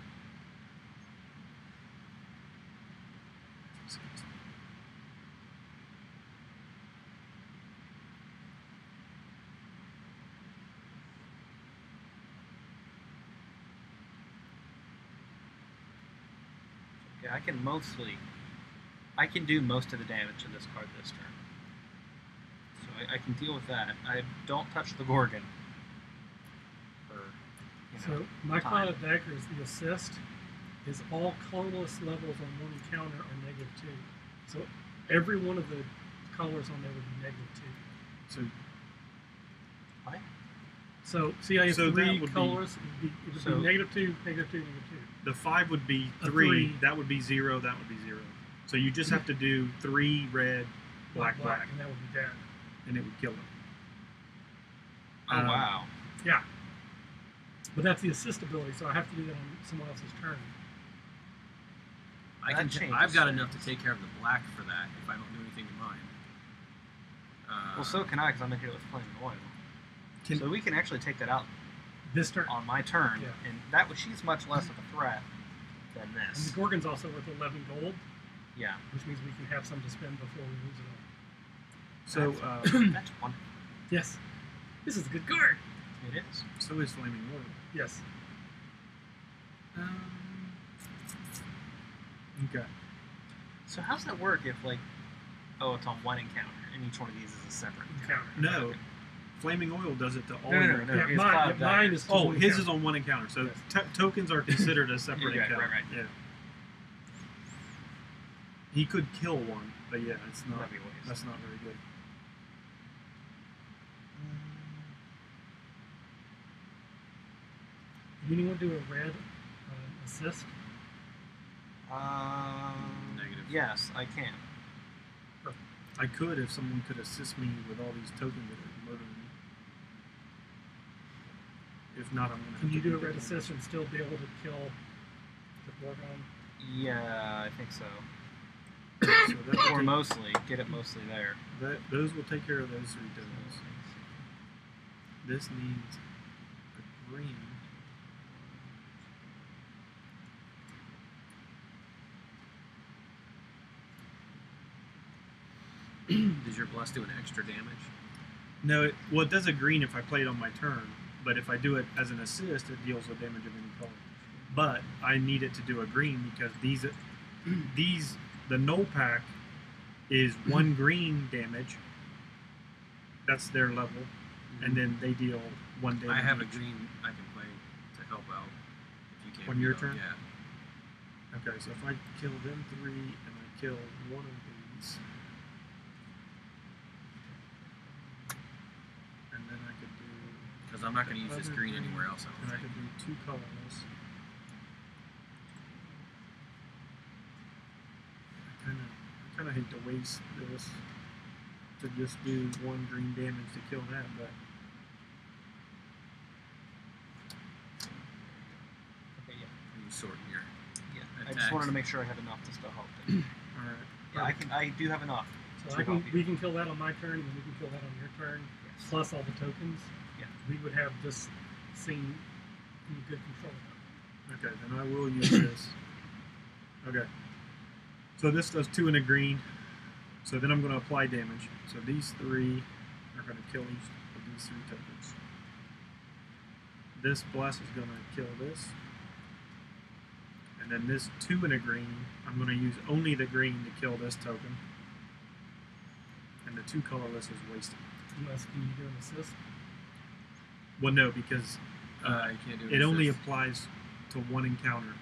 Yeah, I can do most of the damage to this card this turn. So I can deal with that. I don't touch the Gorgon. So my Cloud of Dagger is the assist. Is all colorless levels on one encounter are -2. So every one of the colors on there would be -2. So What? So see, I have So that 3 would be- colors. It would be So- -2, -2, -2. the 5 would be A 3. three. That would be 0. That would be 0. So you just have to do 3 red, black, and that would be dead. and it would kill them. Oh, wow. Yeah. But that's the assist ability, so I have to do that on someone else's turn. That changes I've got things. enough to take care of the black for that if I don't do anything to mine. Well, so can I, because I'm in here with Flaming Oil. Can- So we can actually take that out This turn. on my turn, Yeah. and she's much less of a threat than And this. the Gorgon's also worth 11 gold, Yeah. which means we can have some to spend before we lose it all. So That's wonderful. Yes. This is a good card. It is. so is Flaming Oil. Yes. Okay. So how's that work if, like, it's on one encounter, and each one of these is a separate Encounter. No, Flaming Oil does it to all No, no, your. no. Yeah, It's mine, Cloud of mine Dagger. is to Oh, one his encounter. is on one encounter, so Yes. tokens are considered a separate Right, encounter. right. Yeah. He could kill one, but yeah, it's not. That'd be waste. That's not very good. Anyone do a red assist? Negative. Yes, I can. I could if someone could assist me with all these tokens that are murdering me. If not, I'm gonna. Can have you to do a beat red it. assist and still be able to kill the Gorgon? Yeah, I think so. So that will Or take- mostly. Get it mostly there. those will take care of those 3 tokens. This needs a green. Does your plus do an extra damage? No, it does a green if I play it on my turn, but if I do it as an assist, it deals with damage of any color. But I need it to do a green because the null pack is 1 green damage. That's their level, and then they deal 1 damage. I have a each. green I can play to help out. If you can't. On your beat 'em, turn? Yeah. Okay, so if I kill them 3 and I kill one of these, and then I could do. Because I'm not going to use this Other green green, anywhere else. I And I don't could think. do 2 colorless. I kind of hate to waste this to just do 1 green damage to kill that, but Okay, yeah. You sort here. Yeah. I Attacks. just wanted to make sure I had enough to still help them. all right. Yeah, I do have enough. So to help you. we can kill that on my turn, and then we can kill that on your turn, Yes. plus all the tokens. Yeah. We would have this scene in good control of. Okay, then I will use this. Okay. So this does 2 and a green. So then I'm going to apply damage. So these 3 are going to kill each of these 3 tokens. This bless is going to kill this. And then this 2 and a green, I'm going to use only the green to kill this token. And the 2 colorless is wasted. Unless can you do an assist? Well, no, because you can't do it only assist. applies to 1 encounter.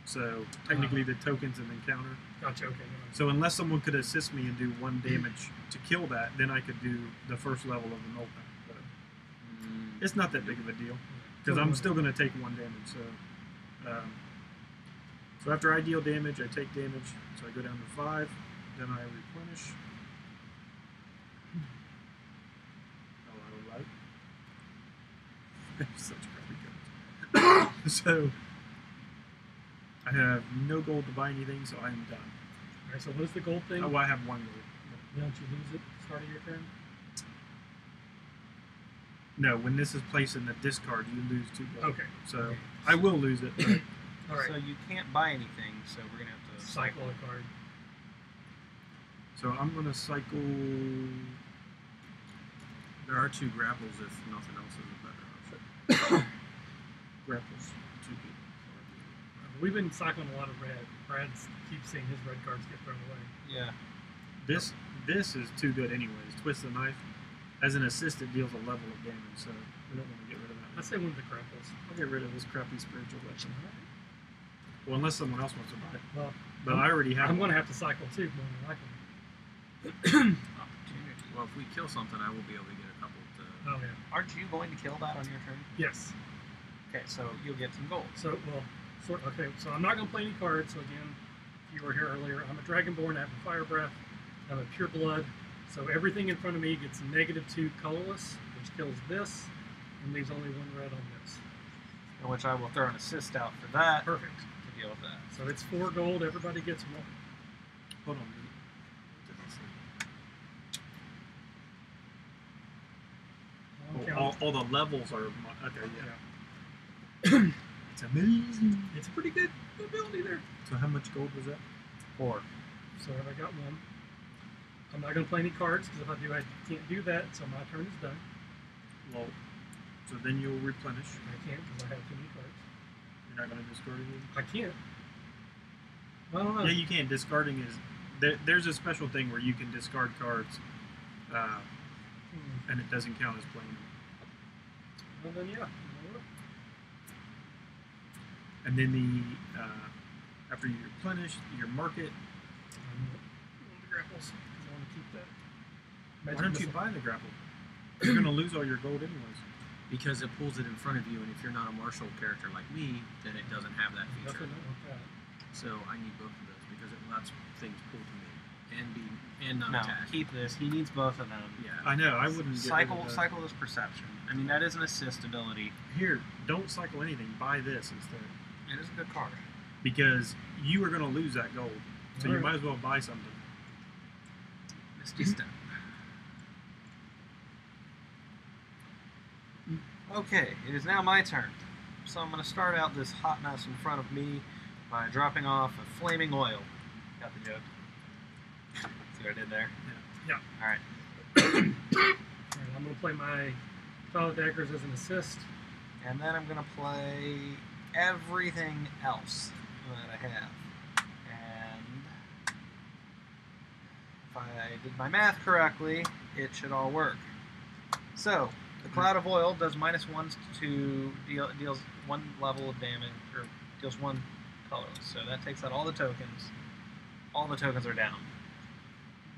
So technically the token's an encounter. Gotcha. Okay. So unless someone could assist me and do 1 damage to kill that, then I could do the first level of the null pack. But it's not that big of a deal because I'm still going to take 1 damage. So after I deal damage, I take damage. So I go down to 5. Then I replenish. Oh, I like. Such crappy cards. So I have no gold to buy anything, so I'm done. All right. So what is the gold thing? Oh, I have 1 gold. Don't you lose it at the start of your turn? No, when this is placed in the discard, you lose 2 gold. Okay. So Okay. I will lose it. But All right. So you can't buy anything, so we're gonna have to cycle a card. so I'm gonna cycle. There are 2 grapples if nothing else is a better option. Grapples. 2 people. We've been cycling a lot of red. Brad keeps seeing his red cards get thrown away. Yeah. This is too good anyways. Twist the knife. As an assist, it deals a level of damage, so we don't want to get rid of I that. say one of the grapples. I'll get rid of this crappy spiritual weapon. Well, unless someone else wants to buy it. Well, But I already have. I'm going to have to cycle too more than likely. Opportunity. Well, if we kill something, I will be able to get a couple to... Oh yeah. Aren't you going to kill that on your turn? Yes. Okay, so you'll get some gold. So okay. So I'm not going to play any cards. So again, if you were here earlier, I'm a Dragonborn. I have a Fire Breath. I'm a Pure Blood. So everything in front of me gets -2 colorless, which kills this, and leaves only 1 red on this. In which I will throw an assist out for that Perfect. to deal with that. So it's 4 gold. Everybody gets 1. Hold on. What does it say? All the levels are. Okay, yeah. It's amazing. It's a pretty good ability there. So how much gold was that? 4. So I got 1. I'm not going to play any cards because if I do, I can't do that. So my turn is done. Well, so then you'll replenish. I can't because I have too many cards. You're not going to discard anything? I can't. I don't know. Yeah, you can. Discarding is there's a special thing where you can discard cards, and it doesn't count as playing them. Well then, yeah. And then the after you replenish, you mark it. The grapples. 'Cause I want to keep that. Why Magic don't you missile. buy the grapple? You're going to lose all your gold anyways. Because it pulls it in front of you, and if you're not a Marshal character like me, then it doesn't have that feature. Nothing with that. So I need both of those because it lets things pull to me and not No, attack. keep this. He needs both of them. Yeah. I know. I wouldn't get rid of Cycle this perception. I mean, that is an assist ability. Here, don't cycle anything. Buy this instead, It is a good card. because you are going to lose that gold. So you Alright. might as well buy something. Misty Step. Okay, it is now my turn. So I'm going to start out this hot mess in front of me by dropping off a flaming oil. Got the joke? See what I did there? Yeah. Alright. Alright, I'm going to play my Twilight Daggers as an assist. And then I'm going to play everything else that I have. And if I did my math correctly, it should all work. So, the Cloud of Oil does -1 to deals 1 level of damage, or deals 1 colorless. So that takes out all the tokens. All the tokens are down.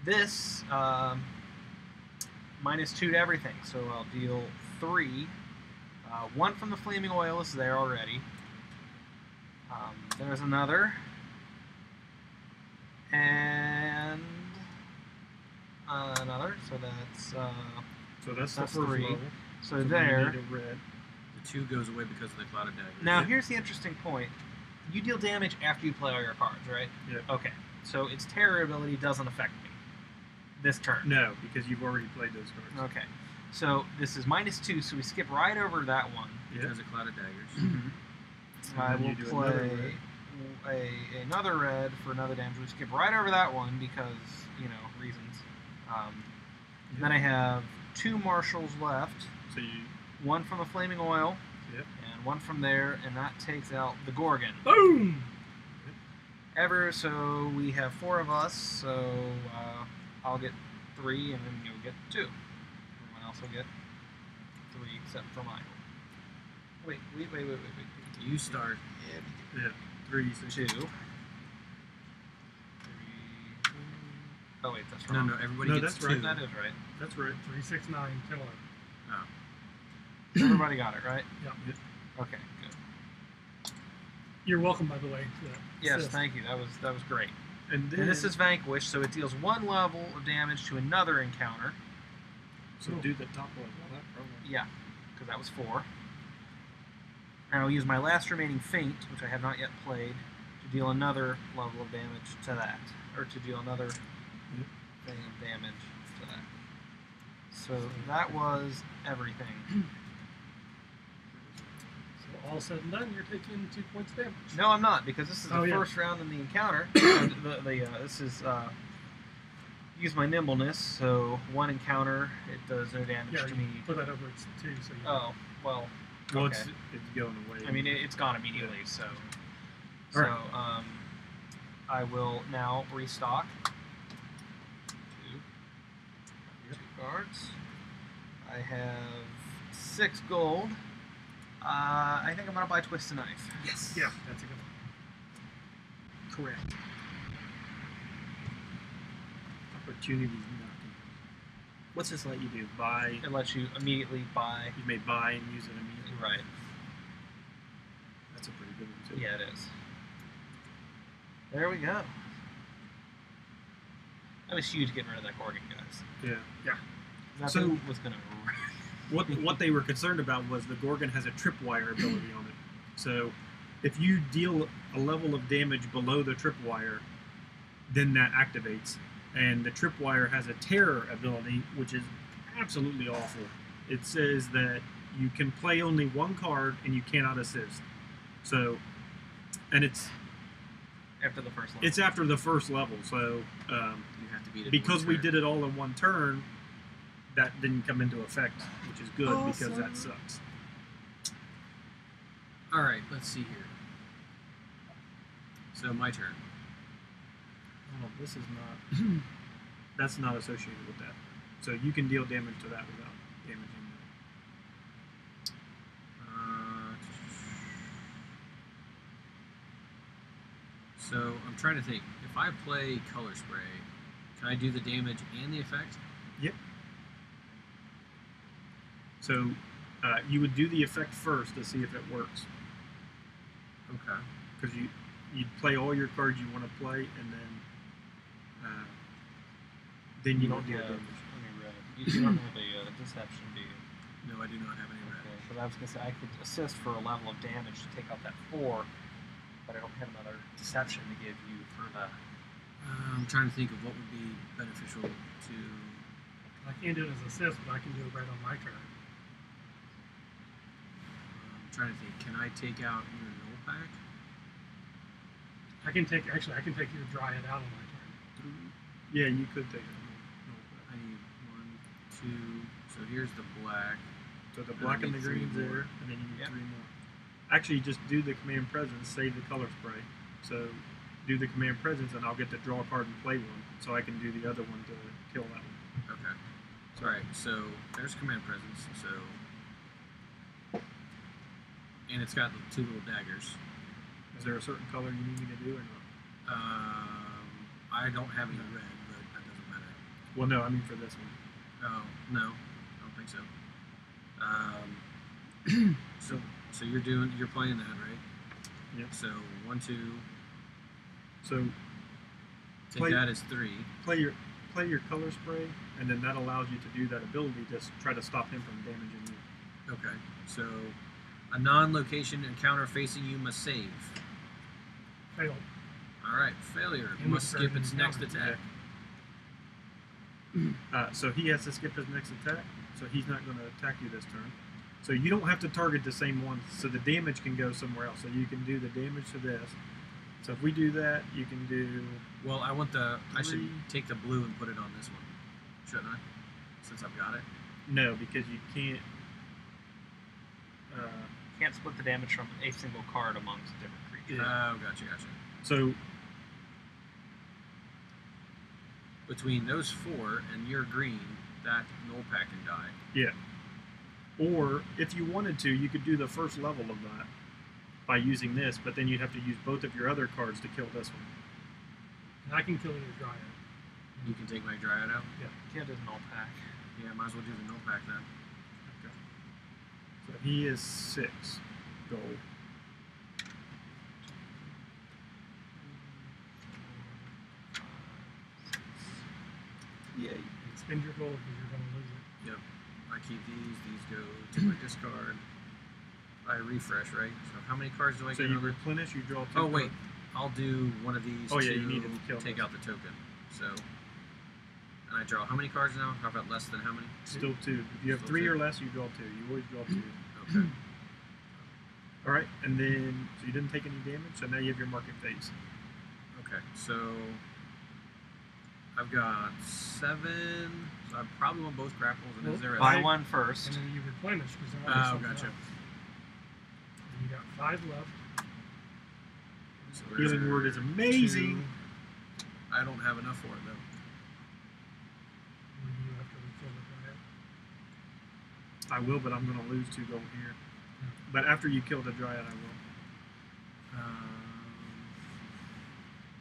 This, -2 to everything. So I'll deal 3. 1 from the Flaming Oil is there already. There's another. And another. So that's So that's the That's first 3. level. so then you there. need a red. The 2 goes away because of the Cloud of Daggers. Now here's the interesting point. You deal damage after you play all your cards, right? Yeah. Okay. So its terror ability doesn't affect me this turn. No, because you've already played those cards. Okay. So this is -2, so we skip right over that one. Yeah. Because of Cloud of Daggers. And I then will you do another play red. another red for another damage. We skip right over that one because, reasons. Then I have 2 Marshals left. So you. One from the Flaming Oil. Yep. And one from there, and that takes out the Gorgon. Boom! So we have 4 of us, so I'll get 3, and then you'll get 2. Everyone else will get 3 except for Michael. Wait. You start. Yeah. 3, 2. 3. Oh wait, that's No, wrong. no, everybody No, gets that's 2. right. That is right. That's right. 369 killer. Oh. Everybody got it, right? Yep. Okay, good. You're welcome, by the way. For that Yes, assist. thank you. That was great. And then And this is Vanquish, so it deals 1 level of damage to another encounter. so do the top level. That probably. Yeah, because that was 4. And I'll use my last remaining Feint, which I have not yet played, to deal another level of damage to that. Or to deal another thing of damage to that. So that was everything. So all said and done, you're taking 2 points damage. No, I'm not, because this is the Oh, yeah. first round in the encounter. This is use my nimbleness, so 1 encounter, it does no damage Yeah, to you me. put that over its 2, so you. Oh, well, Well, okay. it's going away. I mean, it's gone immediately, so. All right. I will now restock. 2 cards. I have 6 gold. I think I'm gonna buy Twist a Knife. Yes. Yeah, that's a good one. Correct. Opportunities knocking. What's this let you do? Buy. It lets you immediately buy. You may buy and use it immediately. Right. That's a pretty good one too. Yeah, it is. There we go. I was huge getting rid of that Gorgon, guys. Yeah. That So- thing was gonna. What they were concerned about was the Gorgon has a tripwire ability on it. So if you deal a level of damage below the tripwire, then that activates. And the tripwire has a terror ability, which is absolutely awful. It says that you can play only 1 card and you cannot assist. So, and it's After the first level. it's after the first level. So You have to beat it. because we did it all in 1 turn, that didn't come into effect, which is good because that sucks. All right, let's see here. So my turn. Oh, this is not. That's not associated with that. So you can deal damage to that without damaging that. So I'm trying to think. If I play Color Spray, can I do the damage and the effect? Yep. So you would do the effect first to see if it works, Okay. because you'd play all your cards you want to play, and then you don't deal damage. You don't have a deception, do you? No, I do not have any red. Okay, but I was gonna say I could assist for a level of damage to take out that 4, but I don't have another deception to give you for the. I'm trying to think of what would be beneficial to. I can't do it as assist, but I can do it right on my turn. I'm trying to think. Can I take out your null pack? I can take your Dryad out on my turn. Yeah, you could take it. I need 1, 2. So here's the black. So the black and the need 3 green's more. there, and then you need Yep. 3 more. Actually, just do the command presence, save the color spray. So do the command presence, and I'll get to draw a card and play 1, so I can do the other one to kill that one. Okay. All right. So there's command presence. So. And it's got the 2 little daggers. Is there a certain color you need me to do or not? I don't have any red, but that doesn't matter. Well, no, I mean for this one. Oh no, I don't think so. So you're playing that, right? Yep. So 1, 2. So Take Play- that as 3. play your color spray, and then that allows you to do that ability to try to stop him from damaging you. Okay. So a non-location encounter facing you must save. Fail. All right. Failure. And Must it's skip very its next encounter. attack. So he has to skip his next attack, so he's not going to attack you this turn. So you don't have to target the same one, so the damage can go somewhere else. So you can do the damage to this, So if we do that, you can do. Well, I want the. I should 3. take the blue and put it on this one, shouldn't I? Since I've got it. No, because you can't. Can't split the damage from a single card amongst different creatures. Yeah. Oh, gotcha. So Between those 4 and your green, that null pack can die. yeah. Or if you wanted to, you could do the first level of that by using this, but then you'd have to use both of your other cards to kill this one. And I can kill your Dryad. You can take my Dryad out. Can't do the null pack. Yeah, might as well do the null pack then. Okay. So he is 6 gold. Yay. Spend your gold because you're going to lose it. Yep. I keep these go to my discard. I refresh, right? So how many cards do I So get? you on the- replenish, you draw 2. Oh wait, I'll do one of these Oh, to yeah, you need to kill take this. out the token. So, and I draw how many cards now? How about less than how many? Still 2. If you have Still 3 2. or less, you draw 2. You always draw 2. Okay. All right, and then so you didn't take any damage. So now you have your market phase. Okay. So I've got 7. So I probably want both grapples. And is there a Buy one first. And then you replenish because there Oh, might be something gotcha. else. And you got 5 left. So there's Healing word is amazing. 2. I don't have enough for it though. And you have to refill the Dryad. I will, but I'm going to lose 2 gold here. But after you kill the Dryad, I will.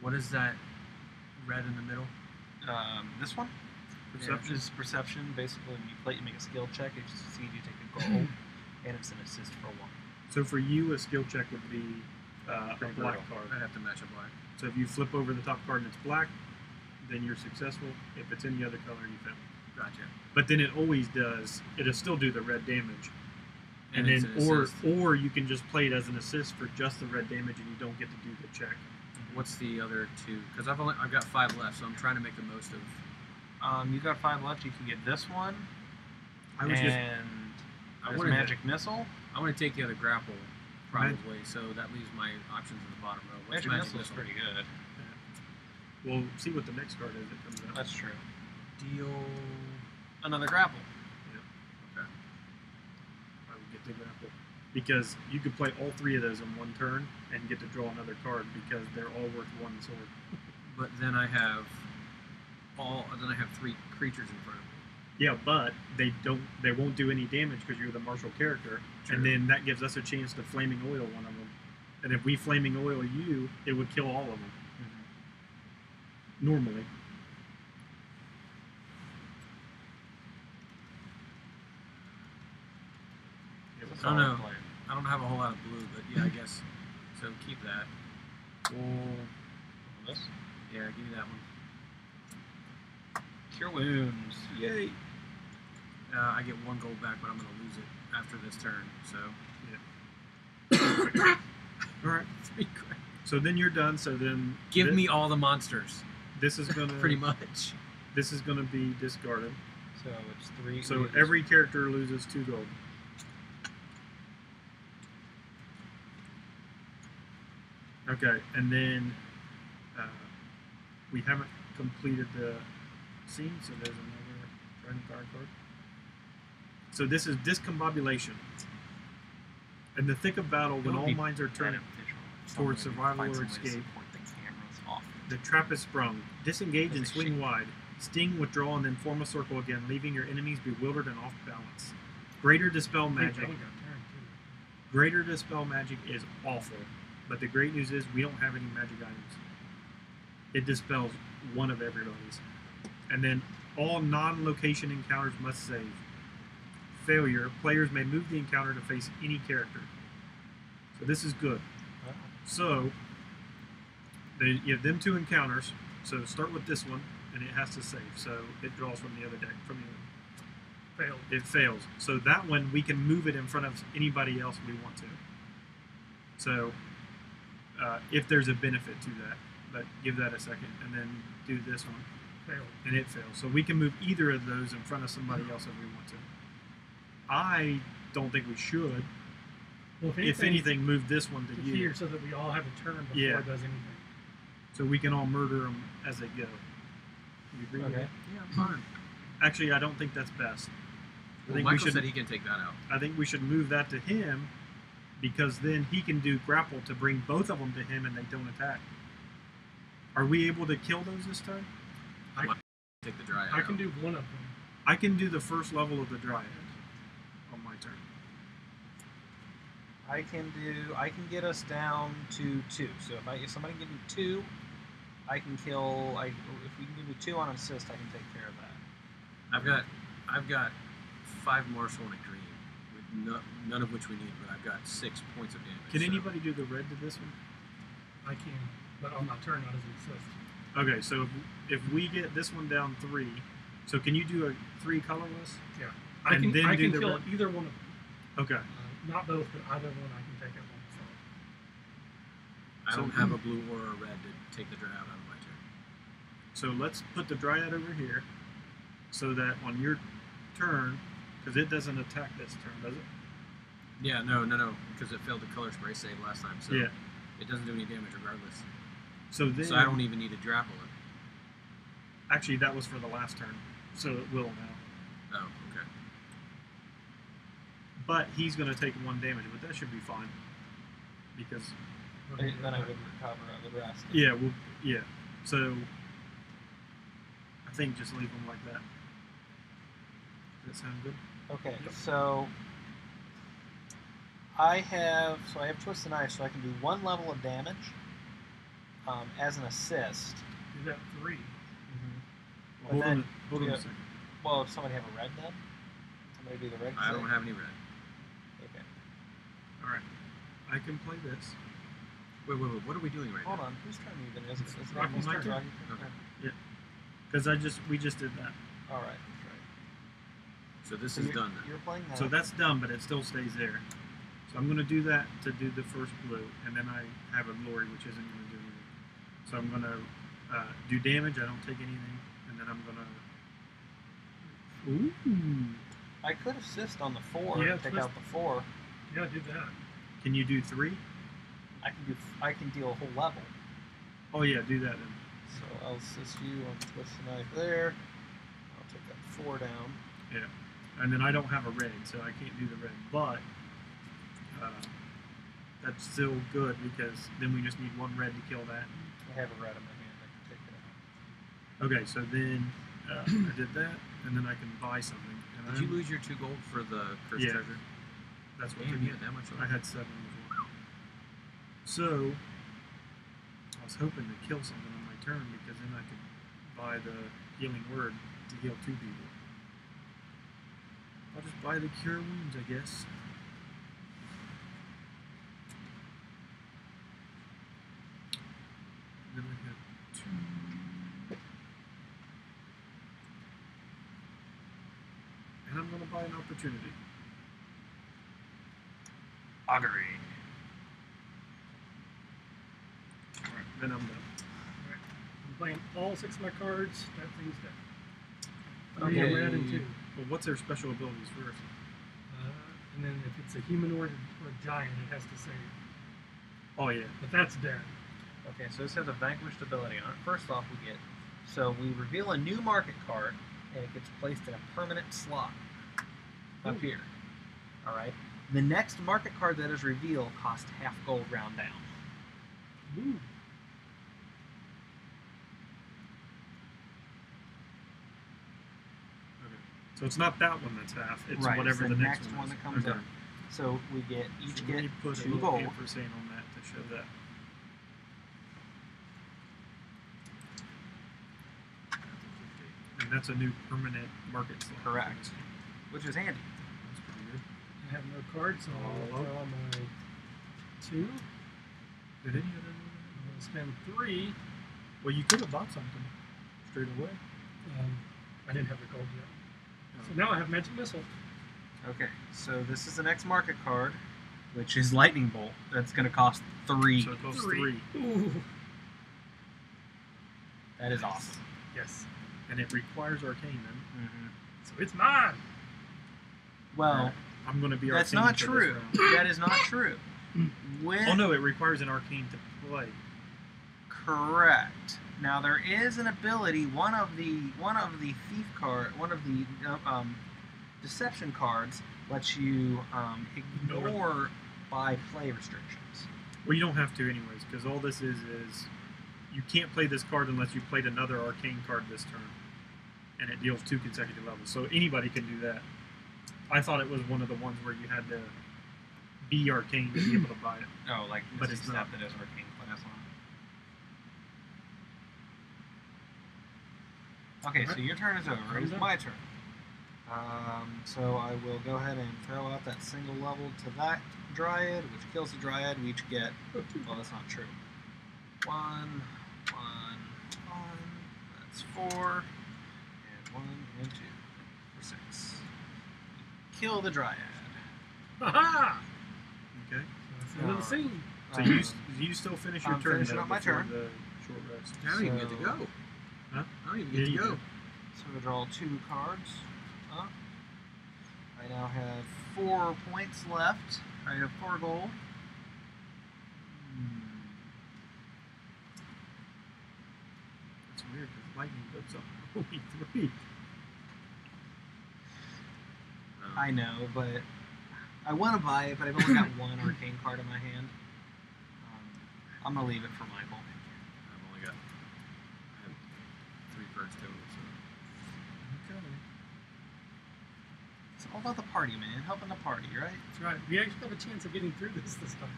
What is that red in the middle? This one? Perception. This is perception. Basically, when you play, you make a skill check. If you succeed, you take a gold, and it's an assist for 1. So for you, a skill check would be a Pretty black brutal. card. I'd have to match a black. So if you flip over the top card and it's black, then you're successful. If it's any other color, you fail. Gotcha. But then it always does. It'll still do the red damage. And it's then, an or assist. you can just play it as an assist for just the red damage, and you don't get to do the check. What's the other 2? Because I've got 5 left, so I'm trying to make the most of. You got 5 left. You can get this one, I was and just I there's wanted magic missile. I want to take the other grapple, probably. So that leaves my options in the bottom row. What's Magic missile is pretty good. we'll see what the next card is that comes out. That's true. Deal. Another grapple. Okay. I would get the grapple because you could play all 3 of those in one turn and get to draw another card because they're all worth 1 sword. But then I have 3 creatures in front of me. Yeah, but they won't do any damage because you're the Marshal character, True. and then that gives us a chance to flaming oil one of them. And if we flaming oil you, it would kill all of them. Normally. It's a I don't solid know. plan. I don't have a whole lot of blue, but yeah, I guess. So keep that. This? Yeah, give me that one. Cure wounds. Yay. I get 1 gold back, but I'm going to lose it after this turn. So All right. 3 crap. So then you're done. So then Give me all the monsters, this is gonna pretty much. This is gonna be discarded. So it's 3. So every character loses 2 gold. Okay, and then we haven't completed the scene, so there's another Dragonfire card. So this is discombobulation. In the thick of battle, when all minds are turned towards survival or escape, the trap is sprung. Disengage and swing wide. Sting, withdraw, and then form a circle again, leaving your enemies bewildered and off balance. Greater Dispel I think Magic. Joey got turned, too. Greater Dispel Magic is awful, but the great news is we don't have any magic items. It dispels one of everybody's. And then all non-location encounters must save. Failure, players may move the encounter to face any character. So this is good. So you have them 2 encounters. So start with this one, and it has to save. So it draws from the other deck. Failed. It fails. So that one we can move it in front of anybody else we want to. So if there's a benefit to that, but give that a second, and then do this one, Failed. and it fails. So we can move either of those in front of somebody else if we want to. I don't think we should, Well, if anything, move this one to to you, here so that we all have a turn before Yeah. it does anything. so we can all murder them as they go. You agree with Okay. that? Yeah, I'm fine. Actually, I don't think that's best. I Well, think Michael we should. said he can take that out. I think we should move that to him, because then he can do grapple to bring both of them to him, and they don't attack. Are we able to kill those this time? Take the dryad. I can out. do one of them. I can do the first level of the dryad on my turn. I can get us down to 2. So if somebody can give me 2, I can kill. If we can give me 2 on assist, I can take care of that. I've got 5 Marshal and a green, with none of which we need, but I've got 6 points of damage. Can so- anybody do the red to this one? I can, but on my turn, not as an assist. Okay, so if we get this one down 3, so can you do a 3 colorless? Yeah, I And can. then I do can the kill red? either one of them. Okay. Not both, but either one I can take at one assault. I don't So- have a blue or a red to take the dryad out of my turn. So let's put the dryad over here, so that on your turn, because it doesn't attack this turn, does it? Yeah, no, because it failed the color spray save last time, so Yeah. it doesn't do any damage regardless. So then, So I don't even need to grapple it. actually, that was for the last turn, so it will now. Oh, okay. But he's going to take 1 damage, but that should be fine, because Then I would recover the rest. yeah, yeah. So I think just leave them like that. Does that sound good? Okay, Yep. so I have Twist the Knife, so I can do 1 level of damage as an assist. Do that 3. Well, hold then- on, hold on yeah. a second. Well, does somebody have a red then? Somebody do the red? I don't have any red. Okay. All right, I can play this. Wait, what are we doing right Hold now? on. Whose turn even is it? Is it Rocky's Rocky's turn. Rocky's turn? Okay. Because we just did that. All right. That's right. So this So is you're, done then. You're playing that. So that's done, but it still stays there. So I'm going to do that to do the first blue, and then I have a glory, which isn't going to do anything. So I'm going to do damage. I don't take anything, and then I'm going to. Ooh. I could assist on the 4 Yeah, and take twist- out the 4. Yeah, do that. Can you do 3? I can deal a whole level. Oh yeah, do that then. So I'll assist you on Twist the Knife there. I'll take that 4 down. Yeah. And then I don't have a red, so I can't do the red. But that's still good, because then we just need 1 red to kill that. I have a red in my hand. I can take it out. Okay, so then I did that, and then I can buy something. And Did you lose your 2 gold for the cursed Yeah. treasure? That's what Damn, they you had that much I had 7 before. So I was hoping to kill something on my turn, because then I could buy the healing word to heal 2 people. I'll just buy the cure wounds, I guess. Then I have 2. And I'm going to buy an opportunity. Augury. Alright, then I'm done. I'm playing all 6 of my cards. That thing's dead. 3 Okay. red and 2. Well, what's their special abilities first? And then if it's a humanoid or a giant, it has to save. Oh, yeah. But that's dead. Okay, so this has a vanquished ability on it. First off, we reveal a new market card, and it gets placed in a permanent slot up Ooh. here. All right. The next market card that is revealed costs half gold round down. Ooh. Okay. So it's not that one that's half. It's right. whatever it's the the next one is. that comes Okay. up. So we get each So get let me put a 2 little gold. ampersand on that to show that. And that's a new permanent market slot. Correct. Which is handy. That's pretty good. I have no cards, so I'll Oh. draw my 2. Did any of I'm going to spend 3. Well, you could have bought something straight away. I didn't have the gold yet. So now I have Magic Missile. Okay, so this is the next market card, which is Lightning Bolt. That's going to cost 3. So it costs 3. Ooh. That is awesome. Yes. And it requires arcane then. Mm-hmm. So it's mine. Well, I'm going to be That's arcane not for true. this round. That is not true. When Oh no, it requires an arcane to play. Correct. Now there is an ability. One of the thief card, one of the deception cards lets you ignore by play restrictions. Well, you don't have to anyways, because all this is you can't play this card unless you played another arcane card this turn, and it deals 2 consecutive levels. So anybody can do that. I thought it was one of the ones where you had to be arcane to be able to buy it. Oh, like But Misty it's not. Step that is arcane class on. Okay, so your turn is over. It is my turn. So I will go ahead and throw out that single level to that Dryad, which kills the Dryad. We each get, well, that's not true. 1, 1, 1. That's 4. And 1 and 2 for 6. Kill the Dryad. Aha! Okay. That's the end of the scene. So you still finish your I'm turn finishing though, up my before turn. the short rest. I don't even get to go. Huh? I don't even Yeah, get to you go. do. So I draw 2 cards. I now have 4 points left. I have 4 gold. It's weird because lightning goes up only 3. I know, but I want to buy it, but I've only got 1 arcane card in my hand. I'm going to leave it for Michael. I've only got I have 3 cards total. So. Okay. It's all about the party, man. Helping the party, right? That's right. We actually have a chance of getting through this time.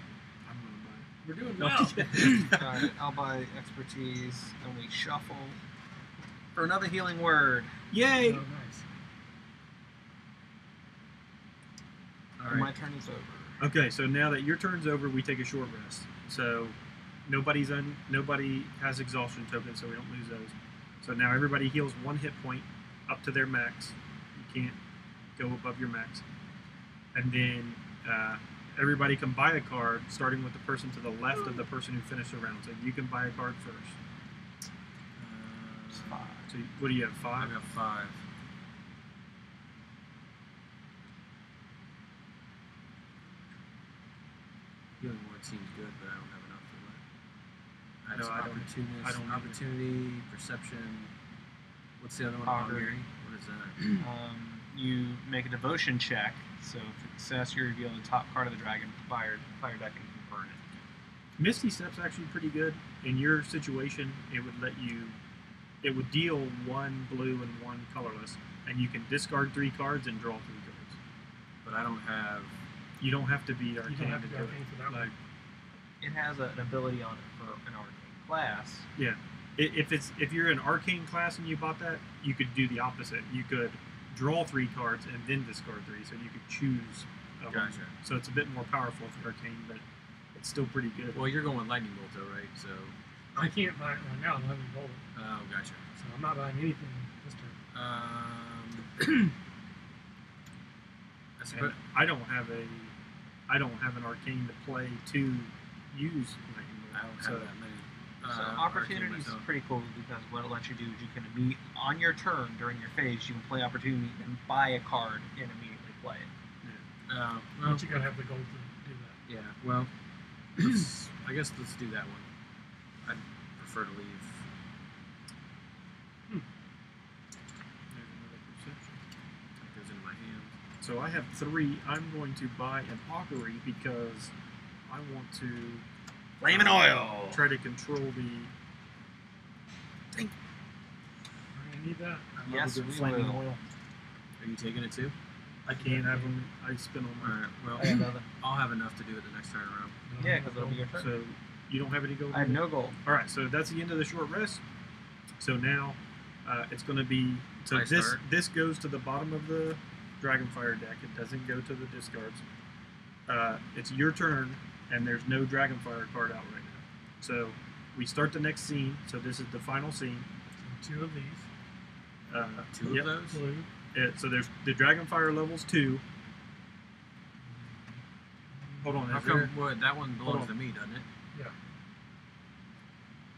I'm gonna buy it. We're doing No, well. Alright, I'll buy expertise, and we shuffle for another healing word. Yay! Oh, nice. All And my right. turn is over. Okay, so now that your turn's over, we take a short rest. So nobody has exhaustion tokens, so we don't lose those. So now everybody heals 1 hit point up to their max. You can't go above your max. And then everybody can buy a card, starting with the person to the left of the person who finished the round. So you can buy a card first. It's 5. So what do you have? I 5? got 5. Healing word seems good, but I don't have enough for it. I No, I don't- opportunist, I don't either. opportunity, perception. What's the other one? Augury. Augury. What is that? You make a devotion check, so for success, you reveal the top card of the Dragonfire deck and you can burn it. Misty Step's actually pretty good. In your situation, it would deal 1 blue and 1 colorless, and you can discard 3 cards and draw 3 cards. But I don't have. You don't have to be arcane You don't have to to be do arcane for it. that Like, one. It has an ability on it for an arcane class. yeah, if you're an arcane class and you bought that, you could do the opposite. You could draw 3 cards and then discard 3, so you could choose. One. Gotcha. So it's a bit more powerful for arcane, but it's still pretty good. Well, you're going lightning bolt though, right? So. I can't buy it right now. I'm having gold. Oh, gotcha. So I'm not buying anything this turn. I And suppose. I don't have an arcane to play to use lightning bolt. I don't have So that many. So arcane opportunity is myself. pretty cool because what it lets you do is you can immediately, on your turn during your phase, you can play opportunity and buy a card and immediately play it. Well, But you gotta have the gold to do that. yeah. Well, I guess let's do that one. I'd prefer to leave. there's another perception. That goes into my hand. So I have 3. I'm going to buy an augury because I want to Flaming oil! try to control the. We're gonna need that. I love Yes, a good we flaming will. oil. Are you taking it too? I can't have them. I spin on All mine. right. Well, I have nothing. I'll have enough to do it the next turn around. Yeah, because it'll be your turn. So you don't have any gold. I have no gold. All right. So that's the end of the short rest. So now it's going to be. So I this start. this goes to the bottom of the Dragonfire deck. It doesn't go to the discards. It's your turn, and there's no Dragonfire card out right now. So we start the next scene. So this is the final scene. So 2 of these. 2 yep. of those. Blue. So there's the Dragonfire levels 2. Hold on. How is come? there- What? That one belongs on. to me, doesn't it? Yeah.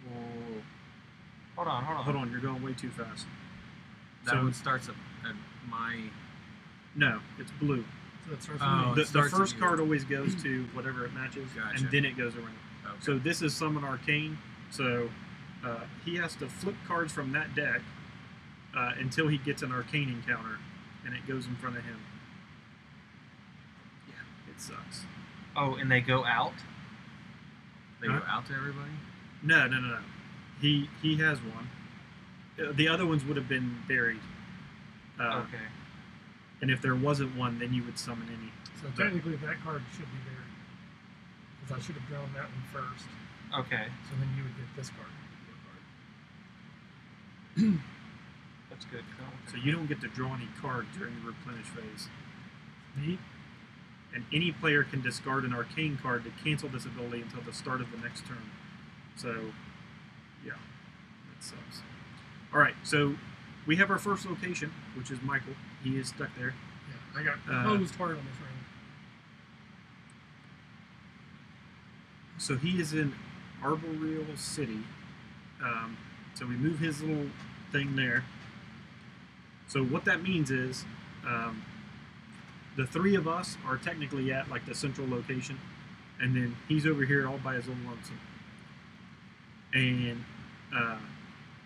Whoa. Hold on. Hold on. You're going way too fast. That So- one starts at my. No, it's blue. So it starts Oh, with me. The starts at first you. card always goes to whatever it matches, Gotcha. and then it goes around. Okay. So this is Summon Arcane. So he has to flip cards from that deck until he gets an Arcane encounter, and it goes in front of him. Yeah, it sucks. Oh, and they go out? They go out to everybody? No. He has one. The other ones would have been buried. Okay. And if there wasn't one, then you would summon any. So technically that card should be buried. Because I should have drawn that one first. Okay. So then you would get this card. That's good. So you don't get to draw any cards during the replenish phase. Me? And any player can discard an arcane card to cancel this ability until the start of the next turn. So, yeah, that sucks. All right, so we have our first location, which is Michael. He is stuck there. Yeah, I got hosed hard on this round. So he is in Arboreal City. So we move his little thing there. So what that means is the three of us are technically at like the central location, and then he's over here all by his own lonesome. And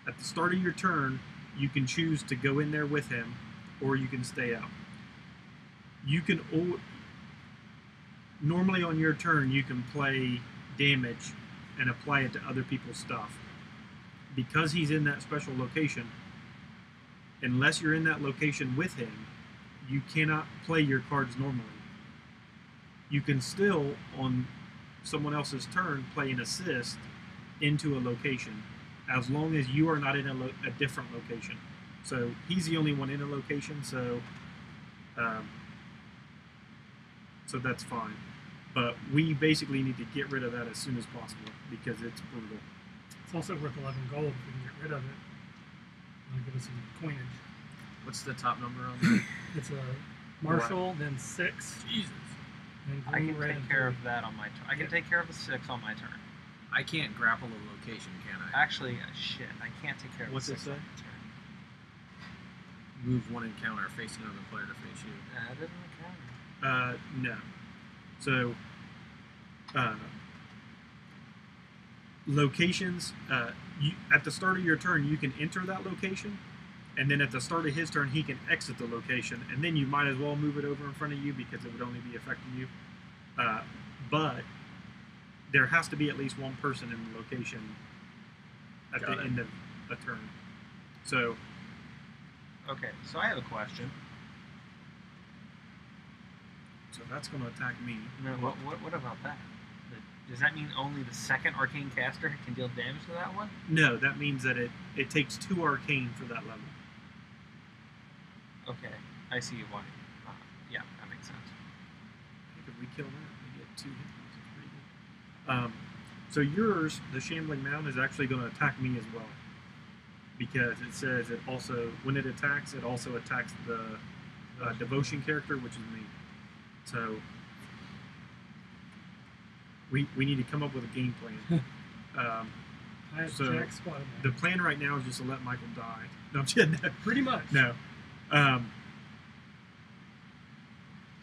at the start of your turn, you can choose to go in there with him, or you can stay out. You can normally on your turn you can play damage and apply it to other people's stuff. Because he's in that special location, unless you're in that location with him, you cannot play your cards normally. You can still, on someone else's turn, play an assist into a location, as long as you are not in a different location. So he's the only one in a location, so that's fine. But we basically need to get rid of that as soon as possible because it's brutal. It's also worth 11 gold if we can get rid of it. It'll give us some coinage. What's the top number on that? It's a Marshal, then 6. Jesus. Then I green, can red, take and care blue. of that on my turn. I can take care of the 6 on my turn. I can't grapple a location, can I? Actually, shit, I can't take care of What's the it 6 say? on my turn. Move one encounter facing another player to face you. Nah, it doesn't count. No. So, locations, at the start of your turn, you can enter that location, and then at the start of his turn, he can exit the location, and then you might as well move it over in front of you because it would only be affecting you. But there has to be at least one person in the location at the end of a turn. So, Okay, so I have a question. so that's going to attack me. No, what about that? Does that mean only the second arcane caster can deal damage to that one? No, that means that it takes 2 arcane for that level. Okay, I see why. Yeah, that makes sense. I think if we kill that, we get 2 hit points. It's pretty good. So yours, the Shambling Mound, is actually going to attack me as well. Because it says it also, when it attacks the Devotion character, which is me. So we need to come up with a game plan. I have So, Jack squatted The plan right now is just to let Michael die. No, I'm kidding. Pretty much. No. So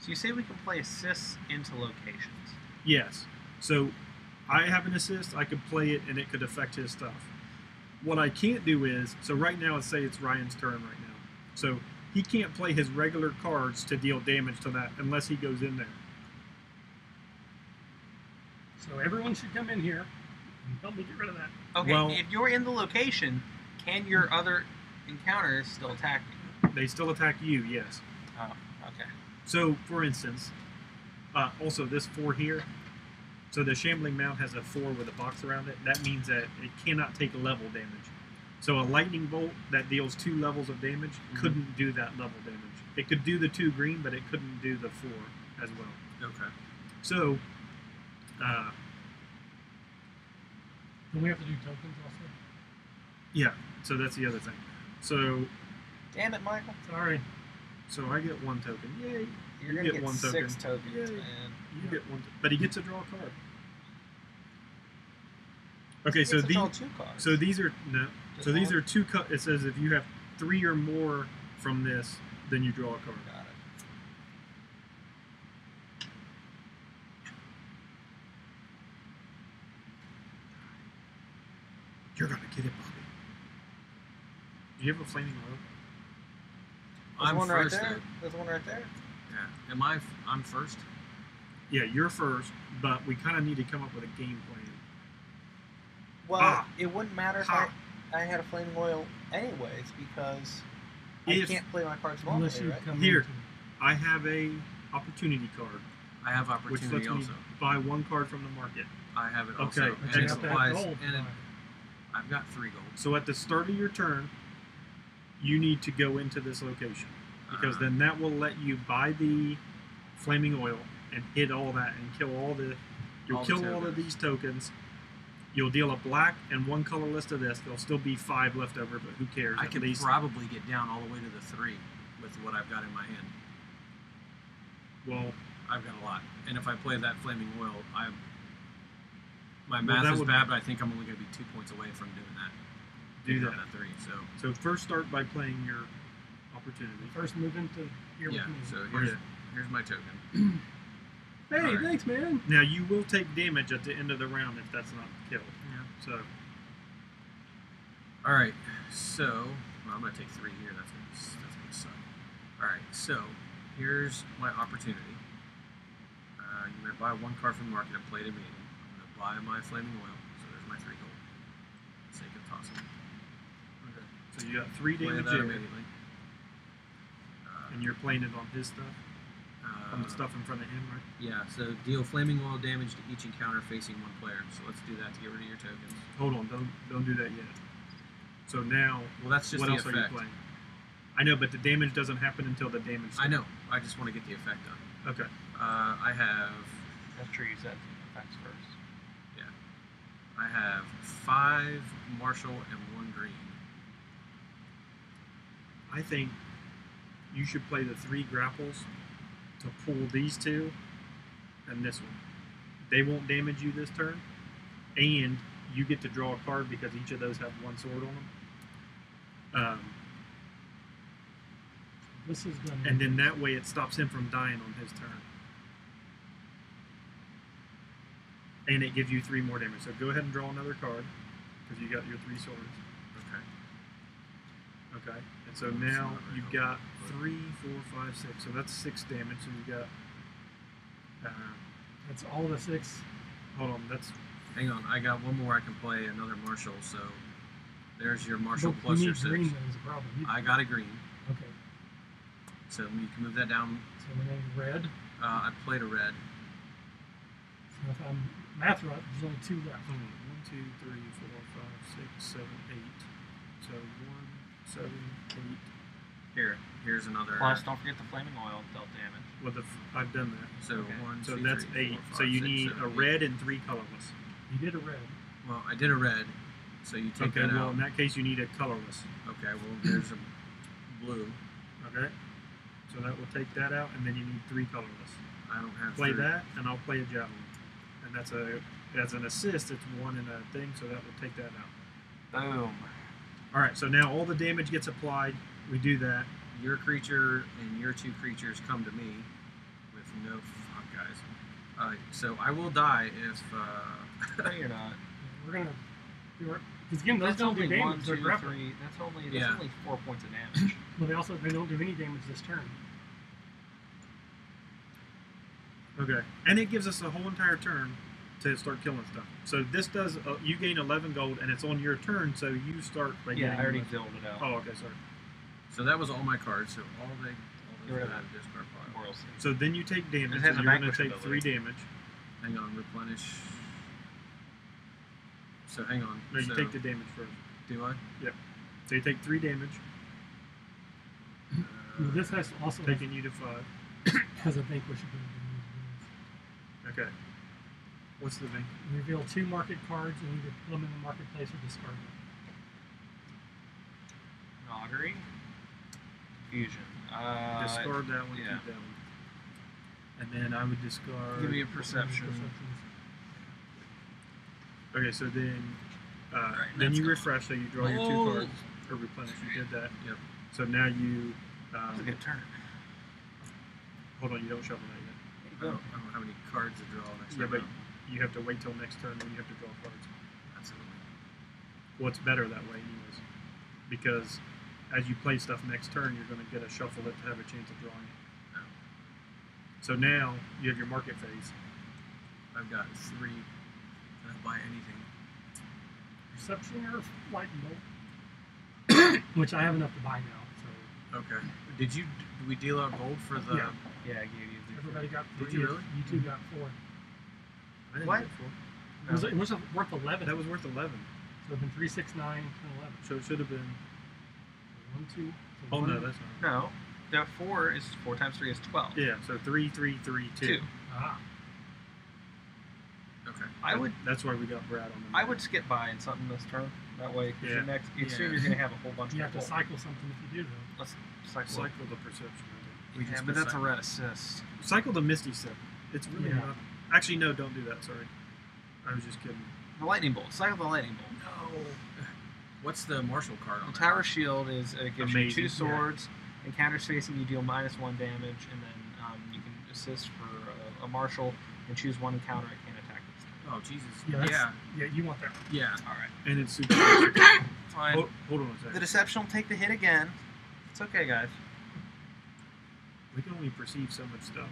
you say we can play assists into locations. Yes. So I have an assist. I could play it, and it could affect his stuff. What I can't do is, so right now, let's say it's Ryan's turn right now. So he can't play his regular cards to deal damage to that unless he goes in there. So everyone should come in here and help me get rid of that. Okay, Well- if you're in the location, can your other encounters still attack you? They still attack you, yes. Oh, okay. So, for instance, also this 4 here, so the Shambling Mound has a 4 with a box around it. That means that it cannot take level damage. So a Lightning Bolt that deals 2 levels of damage couldn't do that level damage. It could do the 2 green, but it couldn't do the 4 as well. Okay. So, Don't we have to do tokens also? yeah, so that's the other thing. So, Damn it, Michael. Sorry. so I get 1 token. Yay! You're You gonna get get 1 6 token. tokens, Yay. man. You get 1, but he gets to draw a card. Okay, He so gets to draw these, 2 cards. so these are no. Just So these one? are 2 cut. It says if you have 3 or more from this, then you draw a card. Got it. You're gonna get it, Bobby. Do you have a flaming oil? There's I'm one first. right there. Though. There's one right there. Yeah. Am I? I'm first. Yeah, you're first, but we kind of need to come up with a game plan. Well, it wouldn't matter if Ha. I had a flaming oil anyways because I If- can't play my cards Unless normally, you right? come Here. into- I have a opportunity card, I have which opportunity lets also. me buy one card from the market. I have it Okay, also. but And you it got that applies. gold And it, line. I've got 3 gold. So at the start of your turn, you need to go into this location because Uh, then that will let you buy the flaming oil and hit all that and kill all the. You'll All the kill all of tokens. these tokens. You'll deal a black and 1 colorless to this. There'll still be 5 left over, but who cares? I At could least probably get down all the way to the 3 with what I've got in my hand. well, I've got a lot, and if I play that flaming oil, my Well, math that is would- bad, but I think I'm only going to be 2 points away from doing that. do Getting that. down to 3. So So first start by playing your opportunity. First move into here yeah. with me. So Okay. here's my token. Hey, Alright. thanks, man. Now you will take damage at the end of the round if that's not killed. Yeah. So All right. So I'm going to take 3 here. That's going to suck. All right. So here's my opportunity. You may buy 1 card from the market and play it immediately. I'm going to buy my flaming oil. So there's my 3 gold. For the sake of tossing. okay. So you got 3 Play damage that here, immediately. and you're playing it on his stuff, on the Uh, stuff in front of him, right? Yeah, so deal flaming oil damage to each encounter facing 1 player. So let's do that to get rid of your tokens. Hold on, don't do that yet. So now, Well, that's just what the else effect. are you playing? I know, but the damage doesn't happen until the damage. I know. I just want to get the effect done. Okay. I have That's true. You said effects first. I have 5 Marshal and 1 green. I think you should play the 3 grapples to pull these 2 and this one. They won't damage you this turn, and you get to draw a card because each of those have 1 sword on them. This is gonna. And then that way it stops him from dying on his turn. And it gives you 3 more damage. So go ahead and draw another card because you got your 3 swords. Okay. Okay. And so now you've got 3, 4, 5, 6. So that's 6 damage. So you got. That's all the 6. Hold on. That's Hang on. I got 1 more I can play, another Marshal. So there's your Marshal But plus you your need 6. green. That is a problem. I got a green. Okay. So you can move that down. So we need red. I played a red. So if I'm math right, there's only 2 left. 1, 2, 3, 4, 5, 6, 7, 8. So 1, 7, 8. Here's another. Plus, don't forget the flaming oil dealt damage. Well, I've done that. So Okay. 1, So 2, that's 3, 8. 4, So 5, you 6, need 7, a 8. red and 3 colorless. You did a red. Well, I did a red. So you take Okay, that well out. in that case you need a colorless. Okay. Well, there's a blue. Okay. So that will take that out, and then you need 3 colorless. I don't have. Play 3. that, and I'll play a javelin. And that's as an assist, it's 1 in a thing, so that will take that out. Boom. All right. So now all the damage gets applied. We do that. Your creature and your 2 creatures come to me with no fuck, guys. So I will die if. No, you're not. We're gonna. Because again, those That's don't do only 1, damage. They're 2, grappling. 3. That's Yeah. only 4 points of damage. But they don't do any damage this turn. Okay. And it gives us a whole entire turn to start killing stuff. So this does. You gain 11 gold, and it's on your turn. So you start by Yeah, getting. I already 11. filled it out. Oh, okay. Sorry. So that was all my cards. So all they Get rid of out that. of discard pile. Moral save. So then you take damage. It has So a you're going to vanquish take ability. 3 damage. Hang on, replenish. So hang on. No, you so, take the damage first. Do I? So you take 3 damage, Well, this has also taking you to 5. has a vanquish ability. Okay. What's the thing? Reveal 2 market cards and either put them in the marketplace or discard them. Augury. Fusion. Discard that one, yeah. keep that one. And then I would discard. Give me a perception. Okay, so then Right, then that's you gone. refresh, so you draw your 2 Oh. cards or replenish. You did that. Yep. So now you That's a good turn. hold on. You don't shuffle that yet. I don't have any cards to draw next Yeah, time. but you have to wait till next turn when you have to draw cards. Absolutely. Well, it's better that way, anyways, because as you play stuff next turn, you're going to get a shuffle it to have a chance of drawing it. So now you have your market phase. I've got 3. Can I buy anything? Perception or lightning bolt, which I have enough to buy now. So Okay. Did we deal out gold for the? Yeah. Yeah, I gave you the everybody got Did 3. you really? You two got 4. I didn't What? get 4. It was worth 11. That was worth 11. So it'd been 3, 6, 9, 10, 11. So it should have been. 1, 2. So Oh one, no, that's not. No, the 4 is 4 times 3 is 12. Yeah, so 3, 3, 3, 2. 2. Ah, Okay. I would That's why we got Brad on the. I would skip by in something this turn. That way, 'cause Yeah. your next Yeah. soon you're gonna have a whole bunch you of have to gold. cycle something if you do though. Let's cycle. cycle the perception. I think. Yeah, but that's a red assist. Cycle the Misty Step. It's really Yeah. not. Actually, no, don't do that. Sorry, I was just kidding. The lightning bolt. Cycle the lightning bolt. No. What's the Marshal card on The that? Tower Shield is gives Amazing, you 2 yeah. swords. Encounters facing you deal -1 damage, and then you can assist for a Marshal and choose 1 encounter it can't attack this turn. Oh Jesus. Yeah, that's, Yeah. yeah, you want that. Yeah. All right. And it's super. Fine. hold on a The second. deception will take the hit again. It's okay, guys. We can only perceive so much stuff.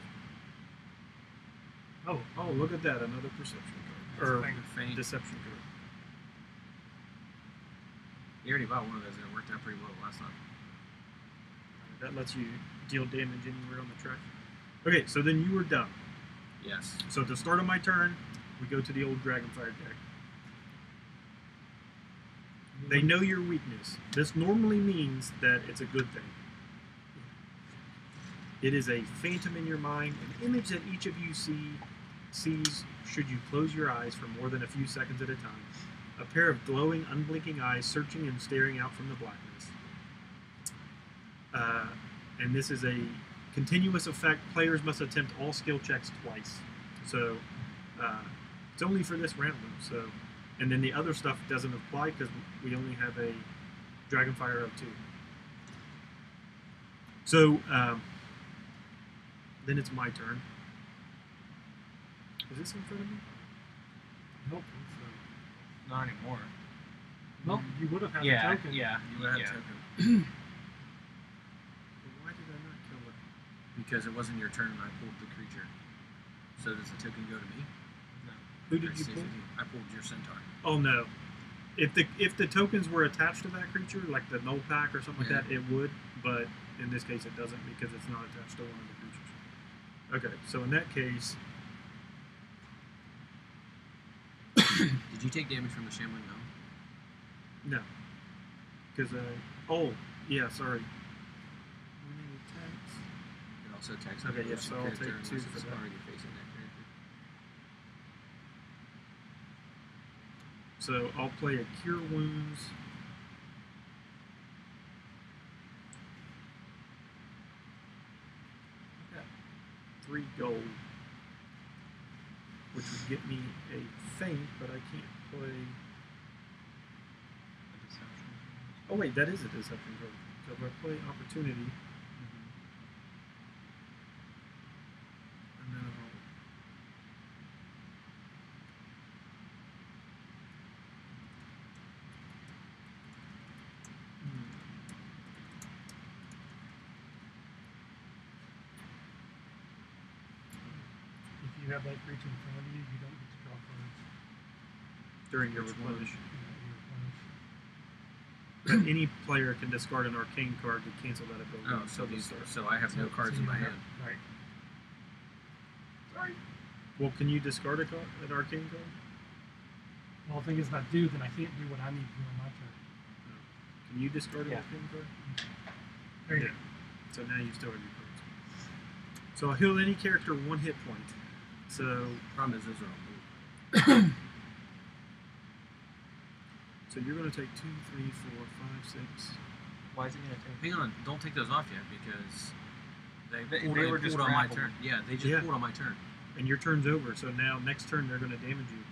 Oh, Oh, look at that! Another perception card or Thing. Faint. deception card. You already bought one of those, and it worked out pretty well last time. That lets you deal damage anywhere on the track. Okay, so then you were done. Yes. So at the start of my turn, we go to the old Dragonfire deck. They know your weakness. This normally means that it's a good thing. It is a phantom in your mind, an image that each of you sees should you close your eyes for more than a few seconds at a time. A pair of glowing, unblinking eyes searching and staring out from the blackness. And this is a continuous effect. Players must attempt all skill checks twice. So it's only for this round, though. So, and then the other stuff doesn't apply because we only have a Dragonfire of 2. So then it's my turn. Is this in front of me? nope. Not anymore. Well, you would have had Yeah, a token. yeah, You would have yeah. token Well, why did I not kill it? because it wasn't your turn, and I pulled the creature. So does the token go to me? Who Or did you stays pull? with you? I pulled your centaur. Oh no. If the tokens were attached to that creature, like the null pack or something Yeah. like that, it would. But in this case, it doesn't because it's not attached to one of the creatures. Okay, so in that case, Did you take damage from the Shambling Gnome? no, because oh yeah, sorry. When it attacks- It also attacks Okay, another yeah, so I'll character take unless 2 it's for that. already facing that character. So I'll play a Cure Wounds. I got 3 gold, which would get me a feint, but I can't play. The deception. Oh wait, that is a deception card. So if I play Opportunity, and then I'll. If you have that creature in front of you, you don't get to draw cards. During your Which one? replenish. You replenish. But any player can discard an arcane card to cancel that ability. Oh, so until the these. start. So I have no cards in you my have- hand. Right. Sorry. Well, can you discard an arcane card? Well, the thing is, if I do, then I can't do what I need to do on my turn. Can you discard an Yeah. arcane card? There you Yeah. So now you still have your cards. So I'll heal any character 1 hit point. So Problem is, those are all blue. so you're going to take 2, 3, 4, 5, 6. Why is he gonna take? Hang on, don't take those off yet because They pulled, were just pulled on my grappled. turn. Yeah, they just Yeah. pulled on my turn. And your turn's over. So now next turn they're going to damage you.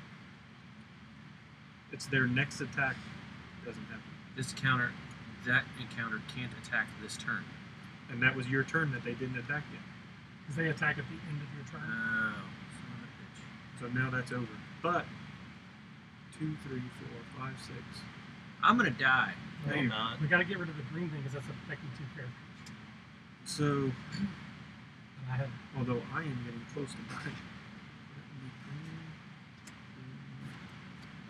It's their next attack doesn't happen. That encounter can't attack this turn. And that was your turn that they didn't attack yet. Because they attack at the end of your turn. Oh, son of a bitch. So now that's over. But 2, 3, 4, 5, 6. I'm gonna die. No, No, you're not. We got to get rid of the green thing because that's affecting 2 characters. So, And I have although I am getting close to dying.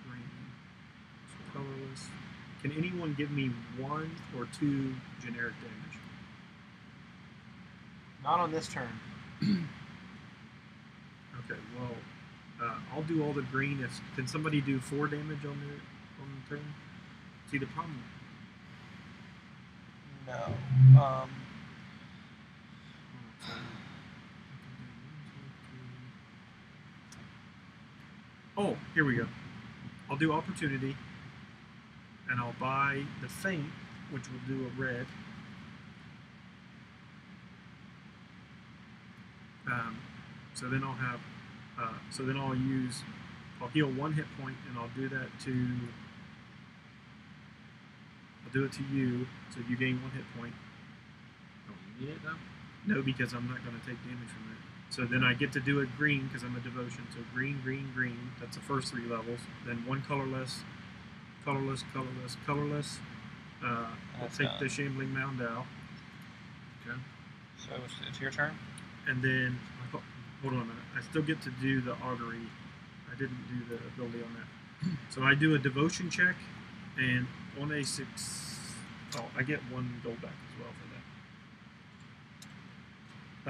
Green. So colorless. Can anyone give me 1 or 2 generic damage? Not on this turn. Okay, well, I'll do all the green. Can somebody do 4 damage on the turn? See the problem? No. Oh, here we go. I'll do opportunity, and I'll buy the feint, which will do a red. So then I'll have. So then I'll heal 1 hit point, and I'll do that to. I'll do it to you, so you gain 1 hit point. Oh, you need it though? No, because I'm not going to take damage from it. So then I get to do it green because I'm a devotion. So green, green, green. That's the first 3 levels. Then 1 colorless, colorless, colorless, colorless. I'll That's take done. the shambling mound out, Okay. So it's your turn. and then hold on a minute. I still get to do the augury. I didn't do the ability on that. So I do a devotion check, and on a 6, I get 1 gold back as well for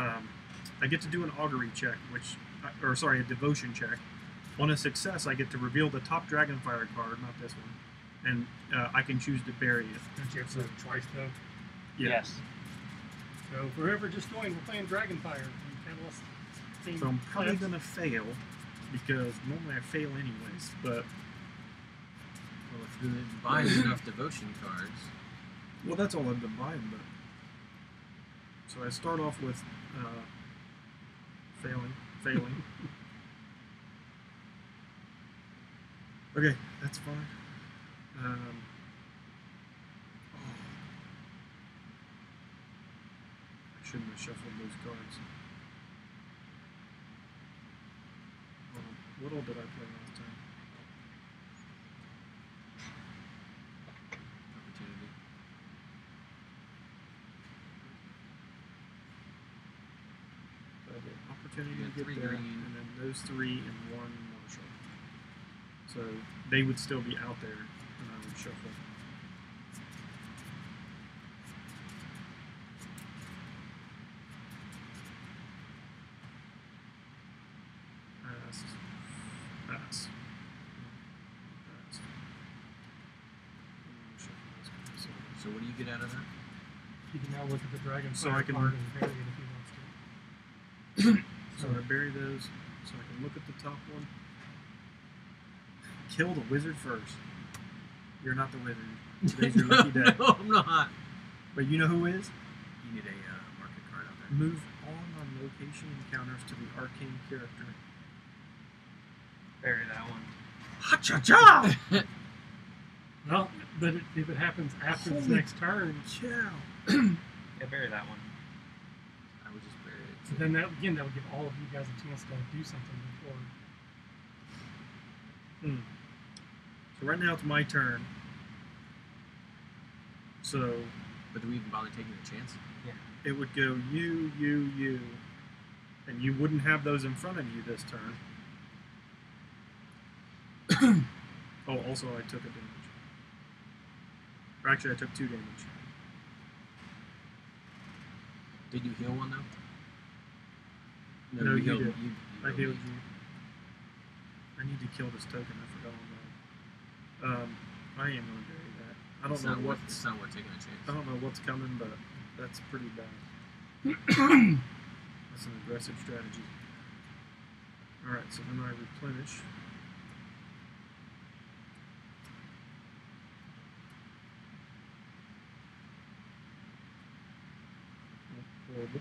that. I get to do an augury check, a devotion check. On a success, I get to reveal the top Dragonfire card, not this one, and I can choose to bury it. don't you have to do it twice though? Yeah. Yes. So for whoever just joined, we're playing Dragonfire. And Catalyst team So I'm probably class. gonna fail because normally I fail anyways. But Well, if you didn't buy enough devotion cards, well, that's all I've been buying. But so I start off with failing. Okay, that's fine. I shouldn't have shuffled those cards. What all did I play last time? opportunity. So I did opportunity You to got get 3 there, green. and then those 3 and 1 Marshal. So they would still be out there, and I would shuffle. Pass. Pass. Pass. So what do you get out of that? He can now look at the Dragonfire So I can- card and bury it if he wants to. So I bury those, so I can look at the top one. Kill the wizard first. You're not the wizard. Today's your lucky day. No, I'm not. But you know who is? You need a market card out there. Move all non-location encounters to the arcane character. Bury that one. Ha-cha-cha! Well, but if it happens after his Holy next turn, Chow! Yeah, bury that one. I would just bury it. so then that would give all of you guys a chance to do something before. So right now it's my turn. So But do we even bother taking a chance? it would go you, and you wouldn't have those in front of you this turn. Oh, also I took a damage. Or actually, I took 2 damage. Did you heal one though? No, you healed, did. I healed healed me. you. I need to kill this token. I forgot all about it. I am going to bury that. I don't It's know not what. worth, it's not worth taking a chance. I don't know what's coming, but that's pretty bad. That's an aggressive strategy. All right, so then I replenish. Horrible.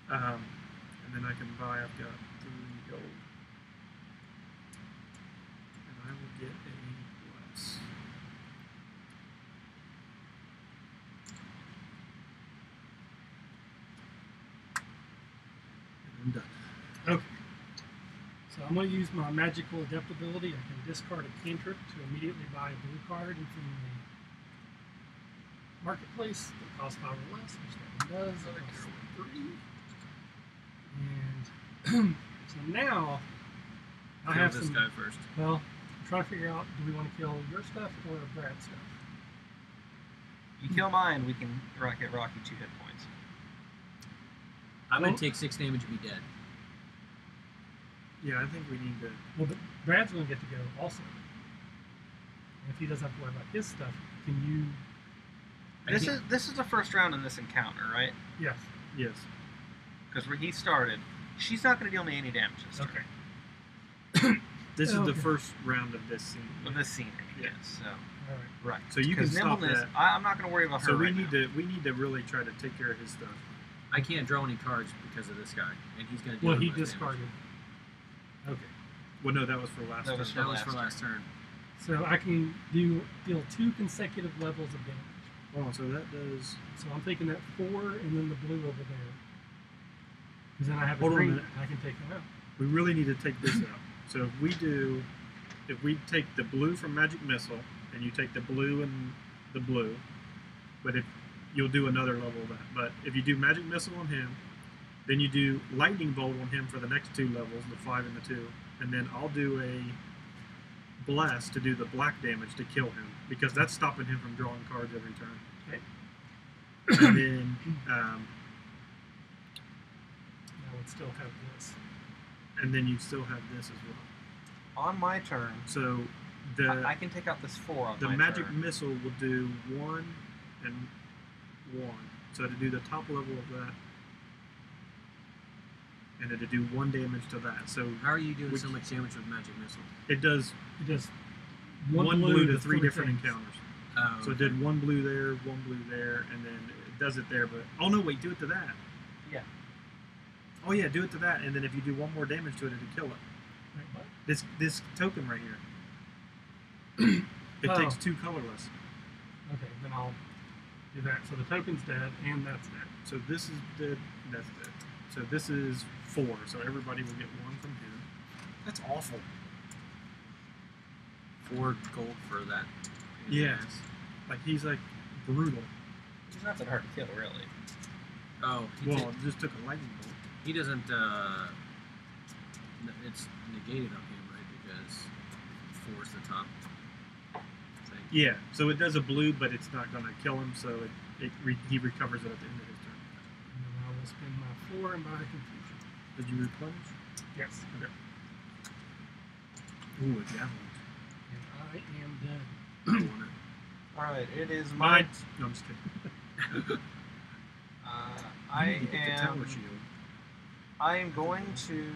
And then I can buy. I've got 3 gold, and I will get a bless. And I'm done. Okay. So I'm going to use my magical adaptability. I can discard a cantrip to immediately buy a blue card from the marketplace that costs 5 or less, which that one does. It costs 3. And so now I Kill have this some. guy first. Well, I'm trying to figure out: do we want to kill your stuff or Brad's stuff? You kill mine, we can get Rocky 2 hit points. I'm going to take 6 damage and be dead. Yeah, I think we need to. Well, but Brad's going to get to go also. And if he doesn't have to worry about his stuff, can you? This is the first round in this encounter, right? Yes. Yes. Because where he started, she's not going to deal me any damage this turn. Okay. This is Okay. the first round of this scene. Of this scene, Yeah. yes. So All right. right. So you can 'Cause stop nimbleness, that. I'm not going to worry about her. So we right need now. to really try to take care of his stuff. I can't draw any cards because of this guy, and he's going to do Well, he less damage. discarded. Okay. Well, no, that was for last That turn. was That was for last turn. So I can deal 2 consecutive levels of damage. Oh, so that does. So I'm taking that 4 and then the blue over there. Because then I have a Hold on a green minute. and I can take them out. We really need to take this out. So if we take the blue from Magic Missile, and you take the blue and the blue, but if you'll do another level of that. But if you do Magic Missile on him, then you do Lightning Bolt on him for the next 2 levels, the 5 and the 2, and then I'll do a Blast to do the black damage to kill him, because that's stopping him from drawing cards every turn. Okay. And then I would still have this. you still have this as well. On my turn, So I can take out this 4 on the my Magic turn. Missile will do 1 and 1. So to do the top level of that, and to do 1 damage to that. So How are you doing We- so much damage with Magic Missile? it does It does 1 blue to 3 different things. encounters. Oh, So it did 1 blue there, 1 blue there, and then it does it there. But oh no, wait, do it to that. Yeah. Oh yeah, do it to that, and then if you do 1 more damage to it, it'll kill it. Wait, what? This token right here. It Oh. takes 2 colorless. Okay, then I'll do that. So the token's dead and that's dead. So this is dead. That's dead. So this is 4. So everybody will get 1 from him. That's awful. 4 gold for that. Yes. Like he's like brutal. He's not that hard to kill, really. Oh, Well, it just took a lightning bolt. he doesn't. It's negated on him, right? Because 4 is the top thing. Yeah. So it does a blue, but it's not going to kill him. So he recovers it at the end of his turn. And then I will spend my 4 and buy confusion. Did you replenish? Yes. Okay. Ooh, a javelin. And I am dead. I want it. Alright, it is my. Mine. No, I'm just kidding. I You get the am. tower shield. I am going to.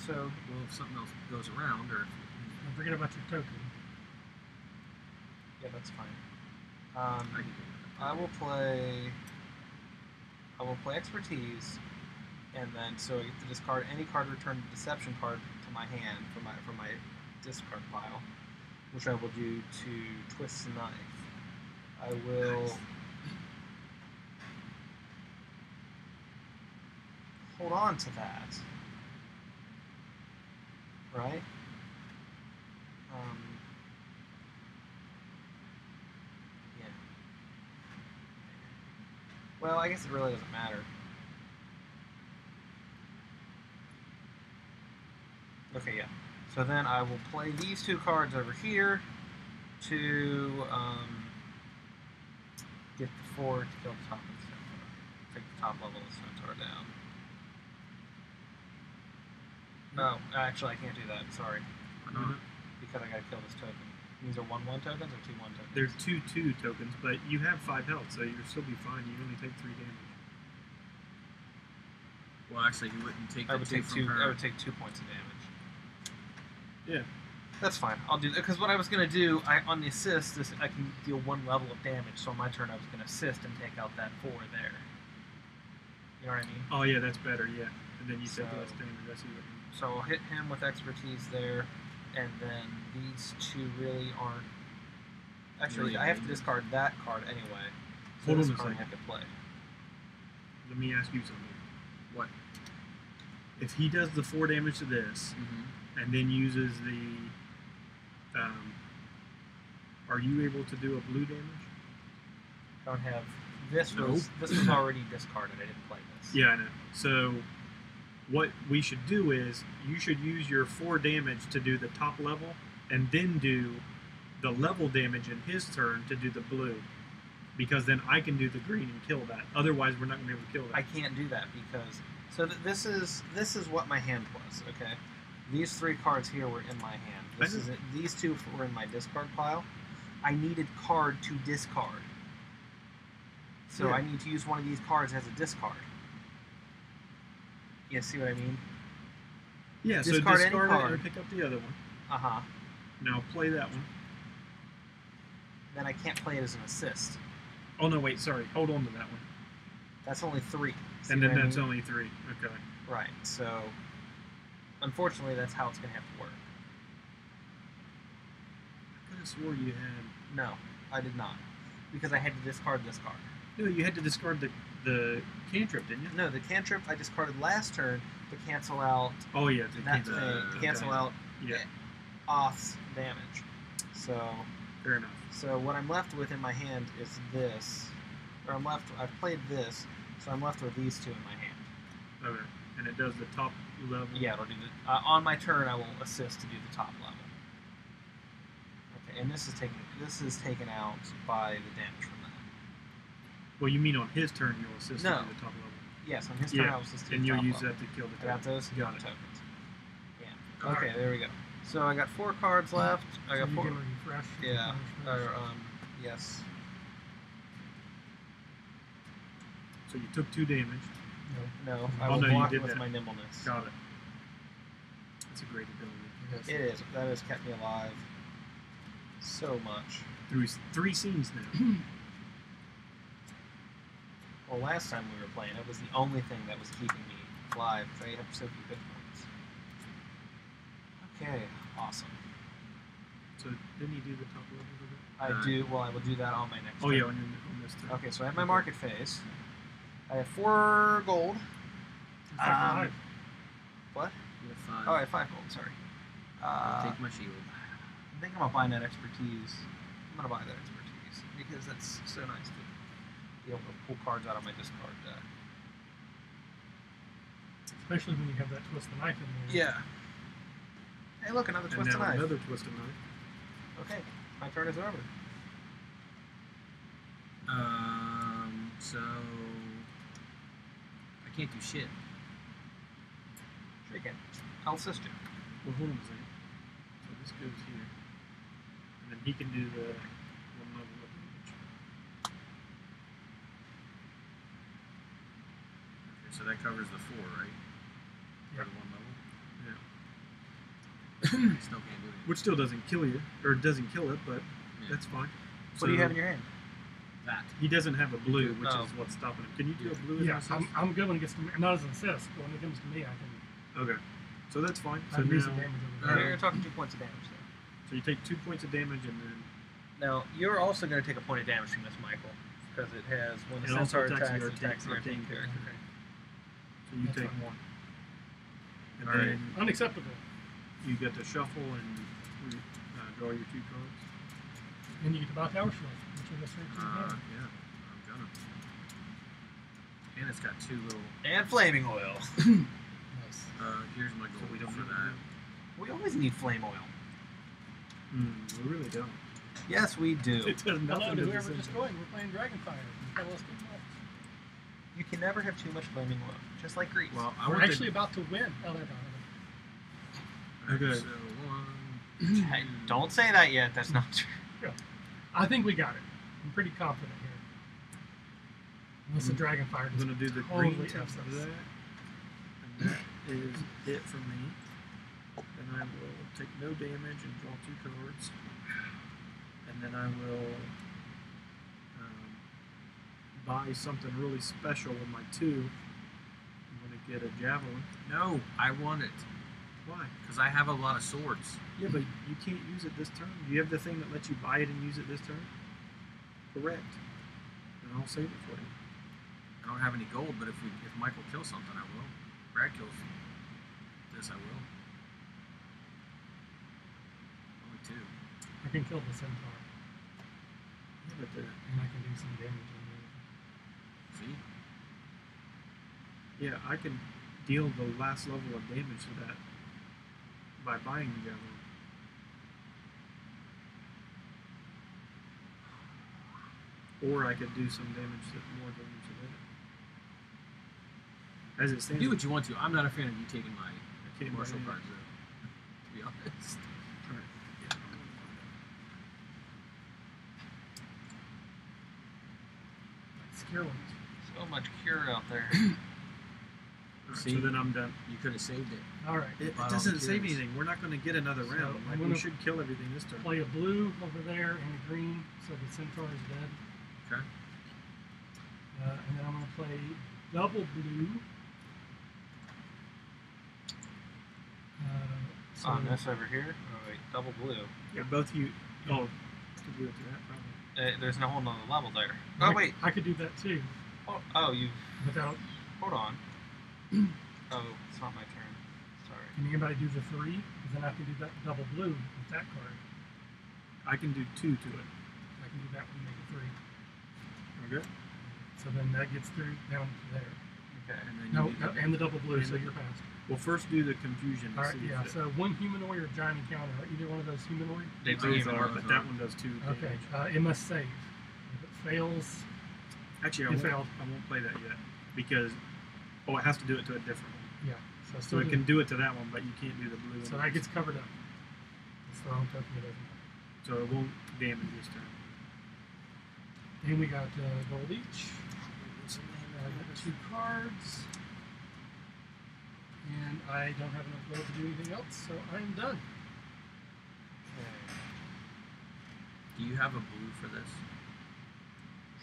So Well, if something else goes around, or Don't forget about your token. yeah, that's fine. I can do that. I will play expertise, and then so I get to discard any card returned deception card to my hand from my discard pile, which I will do to twist the knife. I will hold on to that, right? Yeah. Well, I guess it really doesn't matter. Okay, yeah. So then I will play these 2 cards over here to get the 4 to kill the top of the centaur. Take the top level of the centaur down. No, actually I can't do that. Sorry. Mhm. Because I gotta kill this token. These are 1/1 tokens or 2/1 tokens? There's 2/2 tokens, but you have 5 health, so you'll still be fine. You only take 3 damage. Well, actually, you wouldn't take I the would 2 take from 2. her. I would take 2 points of damage. Yeah. That's fine. I'll do that because what I was gonna do, on the assist, I can deal 1 level of damage. So on my turn, I was gonna assist and take out that 4 there. You know what I mean? Oh yeah, that's better. Yeah. And then you take So- less damage. I see what you mean. So I'll hit him with expertise there, and then these 2 really aren't. Actually, Really I have to needed. discard that card anyway. So Hold this on a card I second. have to play. Let me ask you something. What? if he does the 4 damage to this, and then uses the, are you able to do a blue damage? Don't have this was already discarded. I didn't play this. Yeah, I know. So what we should do is you should use your 4 damage to do the top level, and then do the level damage in his turn to do the blue, because then I can do the green and kill that. Otherwise, we're not going to be able to kill that. I can't do that because this is what my hand was. Okay, these 3 cards here were in my hand. These 2 were in my discard pile. I needed card to discard, so Yeah. I need to use one of these cards as a discard. You see what I mean? Yeah, discard so any discard it card. and pick up the other one. Now play that one. Then I can't play it as an assist. Oh no, wait, sorry. Hold on to that one. That's only 3. See And then what I that's mean? only 3. Okay. Right. So, unfortunately, that's how it's going to have to work. I could have swore you had. No, I did not, because I had to discard this card. No, you had to discard the cantrip, didn't you? No, the cantrip I discarded last turn to cancel out Oh yeah, that thing, to cancel out Yeah, Oth's damage. So, fair enough. so what I'm left with in my hand is this, or I've played this, so I'm left with these 2 in my hand. Okay, and it does the top level. Yeah, it'll do the on my turn. I will assist to do the top level. Okay, and this is taken out by the damage from that. Well, you mean on his turn you'll assist No. to the top level. Yes, on his turn I will assist to do and the you'll top use level. that to kill the I got token. those Got it. tokens. Yeah. Okay, there we go. So I got 4 cards left. I got So you 4. get a refresh. Yeah. Refresh. Yes. So you took 2 damage. No, I Oh, will no, you block did it with that. my nimbleness. Got it. That's a great ability. It is. That has kept me alive so much. Through 3 scenes now. Well, last time we were playing, it was the only thing that was keeping me alive. I have so few hit points. Okay, awesome. So didn't he do the top level of it? I do. Well, I will do that on my next. Oh turn. yeah, on this turn. Okay, so I have my market phase. I have 4 gold. What? You have 5. Oh, I have 5 gold. Sorry. I'll take my shield. I think I'm gonna buy that expertise. I'm gonna buy that expertise because that's so nice to be able to pull cards out of my discard deck. Especially when you have that twist the knife in there. Yeah. Hey, look, another And twist of now knife. another twist of knife. Okay, my turn is over. So I can't do shit. Sure you can. I'll assist you. Well, hold on a second. So this goes here, and then he can do the 1 level of damage. Okay, so that covers the 4, right? For the 1 level. Yeah. Still can't do it. Which still doesn't kill you, or doesn't kill it, but Yeah. that's fine. What do you have in your hand? That. He doesn't have a blue, which Oh. is what's stopping him. Can you do a blue as Yeah, an assist? I'm good when it gets to me. Not as an assist, but when it comes to me, I can. Okay, so that's fine. I So can do some now, damage So over there. you're talking 2 points of damage there. so you take 2 points of damage, and then Now, you're also going to take a point of damage from this, Michael, because it has when the It also centaur attacks attacks, your it attacks the team- arcane character. okay. So you That's take fine. 1, and All right. then Unacceptable. you get to shuffle and draw your 2 cards. And you get the bow tower shield, which will go straight to the Yeah, hand. I'm gonna. And it's got 2 little. And flaming oil. Nice. Here's my gold So we don't for need that. We always need flame oil. We really don't. Yes, we do. It does Hello nothing to to whoever this just engine. joined. We're playing Dragonfire. Colorless good luck. You can never have too much flaming oil, just like grease. Well, I We're want actually about to win. Oh, they're gone. Okay. So 1. Hey, don't say that yet. That's not true. I think we got it. I'm pretty confident here. Unless the Dragonfire I'm going to do the totally green to F's us. that, and that is it for me. Then I will take no damage and draw 2 cards, and then I will buy something really special with my 2. I'm going to get a javelin. No, I want it. Why? Because I have a lot of swords. Yeah, but you can't use it this turn. Do you have the thing that lets you buy it and use it this turn? Correct. Then I'll save it for you. I don't have any gold, but if Michael kills something, I will. Brad kills this, I will. Only 2. I can kill the centaur, Yeah, but and I can do some damage on the See? yeah, I can deal the last level of damage to that by buying the other. Or I could do some damage more damage to it. As it stands, Do what you want to. I'm not a fan of you taking my I can't Marshal buy cards, though. To be honest. Alright. Yeah, I'm gonna find scare ones. So much cure out there. out. Alright, See? so then I'm done. You could have saved it. All right. It Bought all doesn't the save cures. anything. We're not going to get another So, round. I'm Like, we gonna should kill everything this turn. Play a blue over there and a green, so the centaur is dead. Okay. And then I'm going to play double blue. So On this over here. Oh wait, double blue. Yeah, both you. Oh, could do it to that probably. There's no whole nother level there. I, Oh wait. I could do that too, Oh, you. without. Hold on. Oh, it's not my turn. Sorry. Can anybody do the 3? Because then I can do that double blue with that card. I can do 2 to it. I can do that one and make it 3. Okay. So then that gets through down to there. Okay. And then No, you do and the double blue, And so the- you're past. We'll first do the confusion. To All right, see yeah. if it, So one humanoid or giant encounter. Are either one of those humanoid? They both even are, both but are. that one does 2 damage. Okay. It must save. If it fails, Actually, You failed. I won't play that yet because it has to do it to a different one. yeah. So, So it can do it to that one, but you can't do the blue. So one. that gets covered up. That's the wrong token. It doesn't. So it won't damage this turn. And we got gold each. I got 2 cards. And I don't have enough gold to do anything else, so I'm done. Okay. Do you have a blue for this?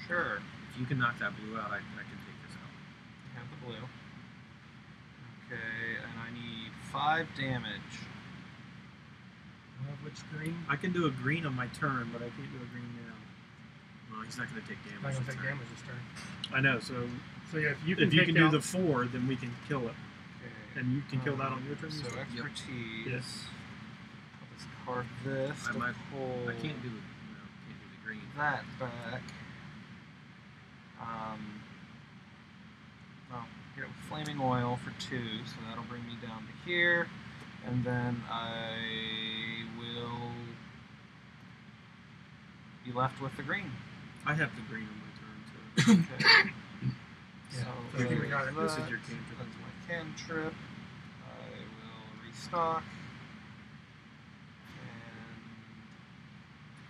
Sure. If you can knock that blue out, I can take this out. I have the blue. Okay, and I need 5 damage. Which green? I can do a green on my turn, but I can't do a green now. Well, he's not going to take damage. I'm not going this to take turn. damage this turn. I know. So So yeah, if you can if you take can out, do the 4, then we can kill it, Okay. and you can kill that on your turn. So as well? expertise. Yes. I'll discard this. I to might- pull I can't do can't do the green. that back. Oh, get it with flaming oil for 2, so that'll bring me down to here, and then I will be left with the green. I have the green on my turn. So Okay. Yeah, So so you there's got it. This is that. your cantrip. That's my cantrip. I will restock.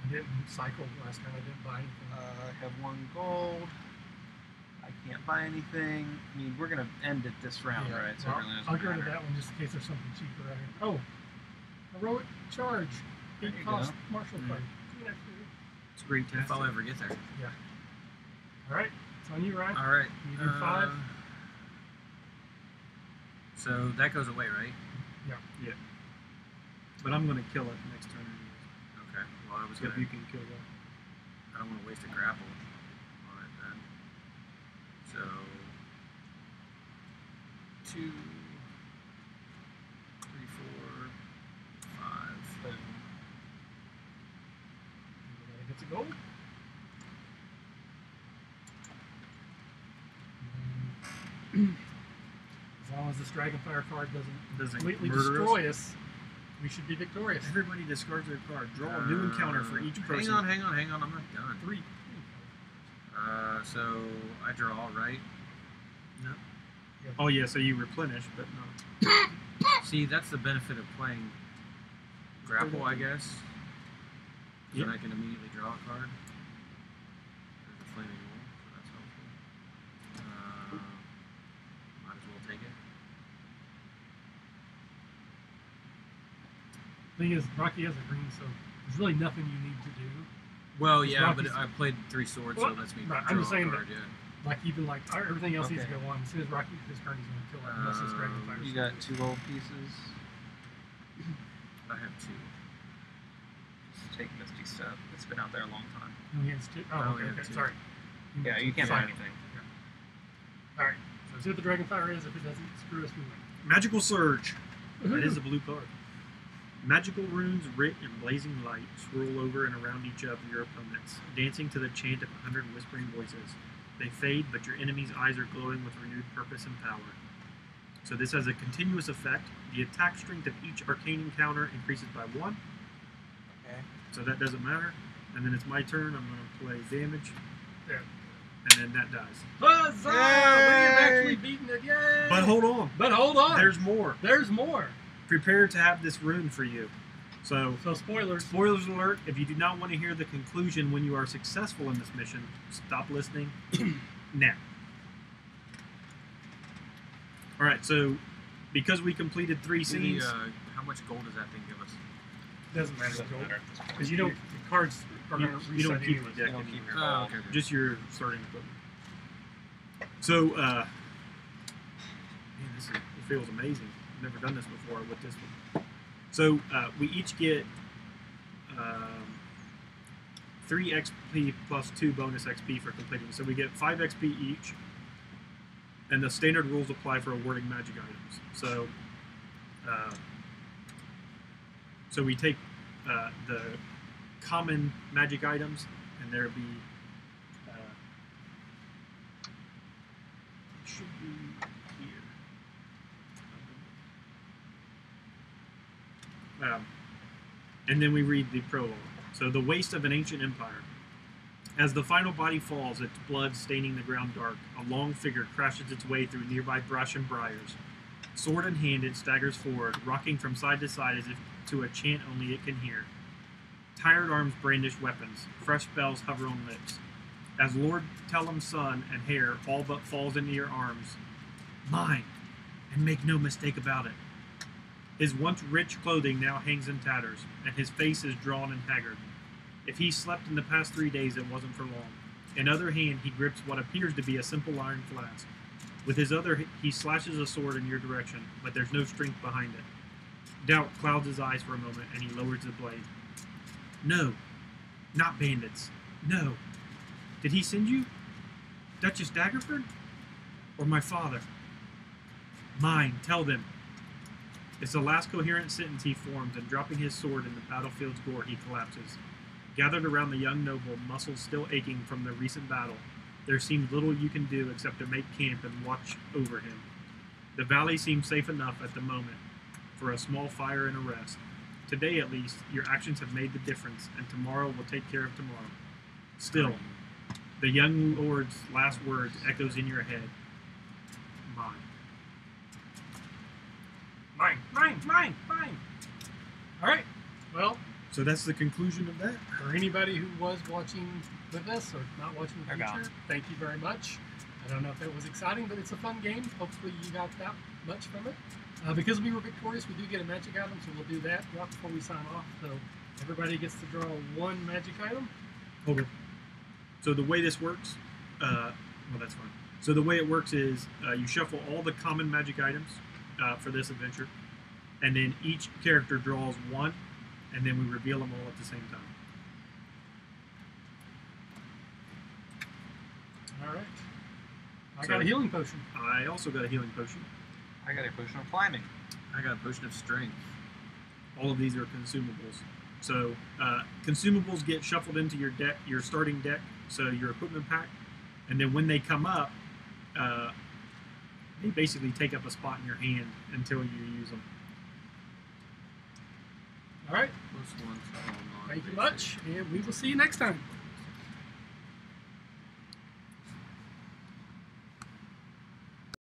And I didn't cycle last time. I didn't buy anything. I have 1 gold. I can't buy anything. I mean, we're gonna end it this round, Yeah, right? So well, it really doesn't I'll go to matter. that one just in case there's something cheaper. Oh, heroic charge. There 8 you cost go. Marshal Mm. card. it's great. If I'll ever get there. All right, it's on you, Ryan. All right. You do 5. So that goes away, right? But I'm going to kill it next turn. Anyways. Okay. Well, I was So gonna. if you can kill that. I don't want to waste a grapple on it then. So 2, 3, 4, 5. Boom. Everybody gets a gold. And as long as this Dragonfire card doesn't completely murder destroy us, we should be victorious. Everybody discards their card. Draw a new encounter for each person. Hang on. I'm not done. 3. So I draw, right? No. Oh yeah, so you replenish, but no. See, that's the benefit of playing grapple, I guess. Yep. Then I can immediately draw a card. There's a flaming wool, so that's helpful. Might as well take it. Thing is, Rocky has a green, so there's really nothing you need to do. Well, It's yeah, but Rocky's- I played 3 swords, Well, so it lets me right, draw I'm just saying a card. Like even like everything else needs to Okay. go on. As soon as Rocky his turn, he's going to kill it unless it's Dragonfire. You got 2 gold pieces. I have 2. Just take Misty Step. It's been out there a long time. No, he has 2. I Oh, only okay, have okay. 2. Sorry. Yeah, you can't buy Sorry. anything. All right. So see what the Dragonfire is. If it doesn't screw us, we win. Magical Surge. That is a blue card. Magical runes writ in blazing light swirl over and around each of your opponents, dancing to the chant of 100 whispering voices. They fade, but your enemy's eyes are glowing with renewed purpose and power. So this has a continuous effect. The attack strength of each arcane encounter increases by 1. Okay. So that doesn't matter. And then it's my turn. I'm going to play damage. Yeah. And then that dies. Huzzah! We have actually beaten it. Yay! But hold on. But hold on. There's more. There's more. Prepare to have this rune for you. So Spoilers. spoilers alert, if you do not want to hear the conclusion when you are successful in this mission, stop listening now. Alright, so because we completed 3 scenes... how much gold does that thing give us? Doesn't matter. Doesn't matter at this point. Because you don't. The cards are going to reset you don't keep anyway. the deck You don't keep anymore. your Oh, gold. okay. Just your starting equipment. So, man, this feels amazing. I've never done this before with this one. So, we each get 3 XP plus 2 bonus XP for completing. So we get 5 XP each, and the standard rules apply for awarding magic items. So, so we take the common magic items, and there be should be here. And then we read the prologue. So, the waste of an ancient empire. As the final body falls, its blood staining the ground dark, a long figure crashes its way through nearby brush and briars. Sword in hand, it staggers forward, rocking from side to side as if to a chant only it can hear. Tired arms brandish weapons, fresh spells hover on lips. As Lord Tellum's son and heir all but falls into your arms, mine, and make no mistake about it. His once rich clothing now hangs in tatters, and his face is drawn and haggard. If he slept in the past 3 days, it wasn't for long. In other hand, he grips what appears to be a simple iron flask. With his other, he slashes a sword in your direction, but there's no strength behind it. Doubt clouds his eyes for a moment, and he lowers the blade. No, not bandits. No. Did he send you? Duchess Daggerford? Or my father? Mine, tell them. It's the last coherent sentence he forms, and dropping his sword in the battlefield's gore, he collapses. Gathered around the young noble, muscles still aching from the recent battle, there seems little you can do except to make camp and watch over him. The valley seems safe enough at the moment for a small fire and a rest. Today, at least, your actions have made the difference, and tomorrow will take care of tomorrow. Still, the young lord's last words echoes in your head. Mine. Mine, mine, mine, mine. All right. Well, So that's the conclusion of that. for anybody who was watching with us or not watching the They're future, gone. thank you very much. I don't know if that was exciting, but it's a fun game. Hopefully you got that much from it. Because we were victorious, we do get a magic item, so we'll do that right before we sign off. So everybody gets to draw 1 magic item. Okay. So the way this works, well, that's fine. So the way it works is you shuffle all the common magic items for this adventure, and then each character draws 1, and then we reveal them all at the same time. All right. I So- got a healing potion. I also got a healing potion. I got a potion of climbing. I got a potion of strength. All of these are consumables. So consumables get shuffled into your deck, your starting deck, so your equipment pack, and then when they come up, they basically take up a spot in your hand until you use them. All right. Plus 1 to all Thank you non-basic. much, and we will see you next time.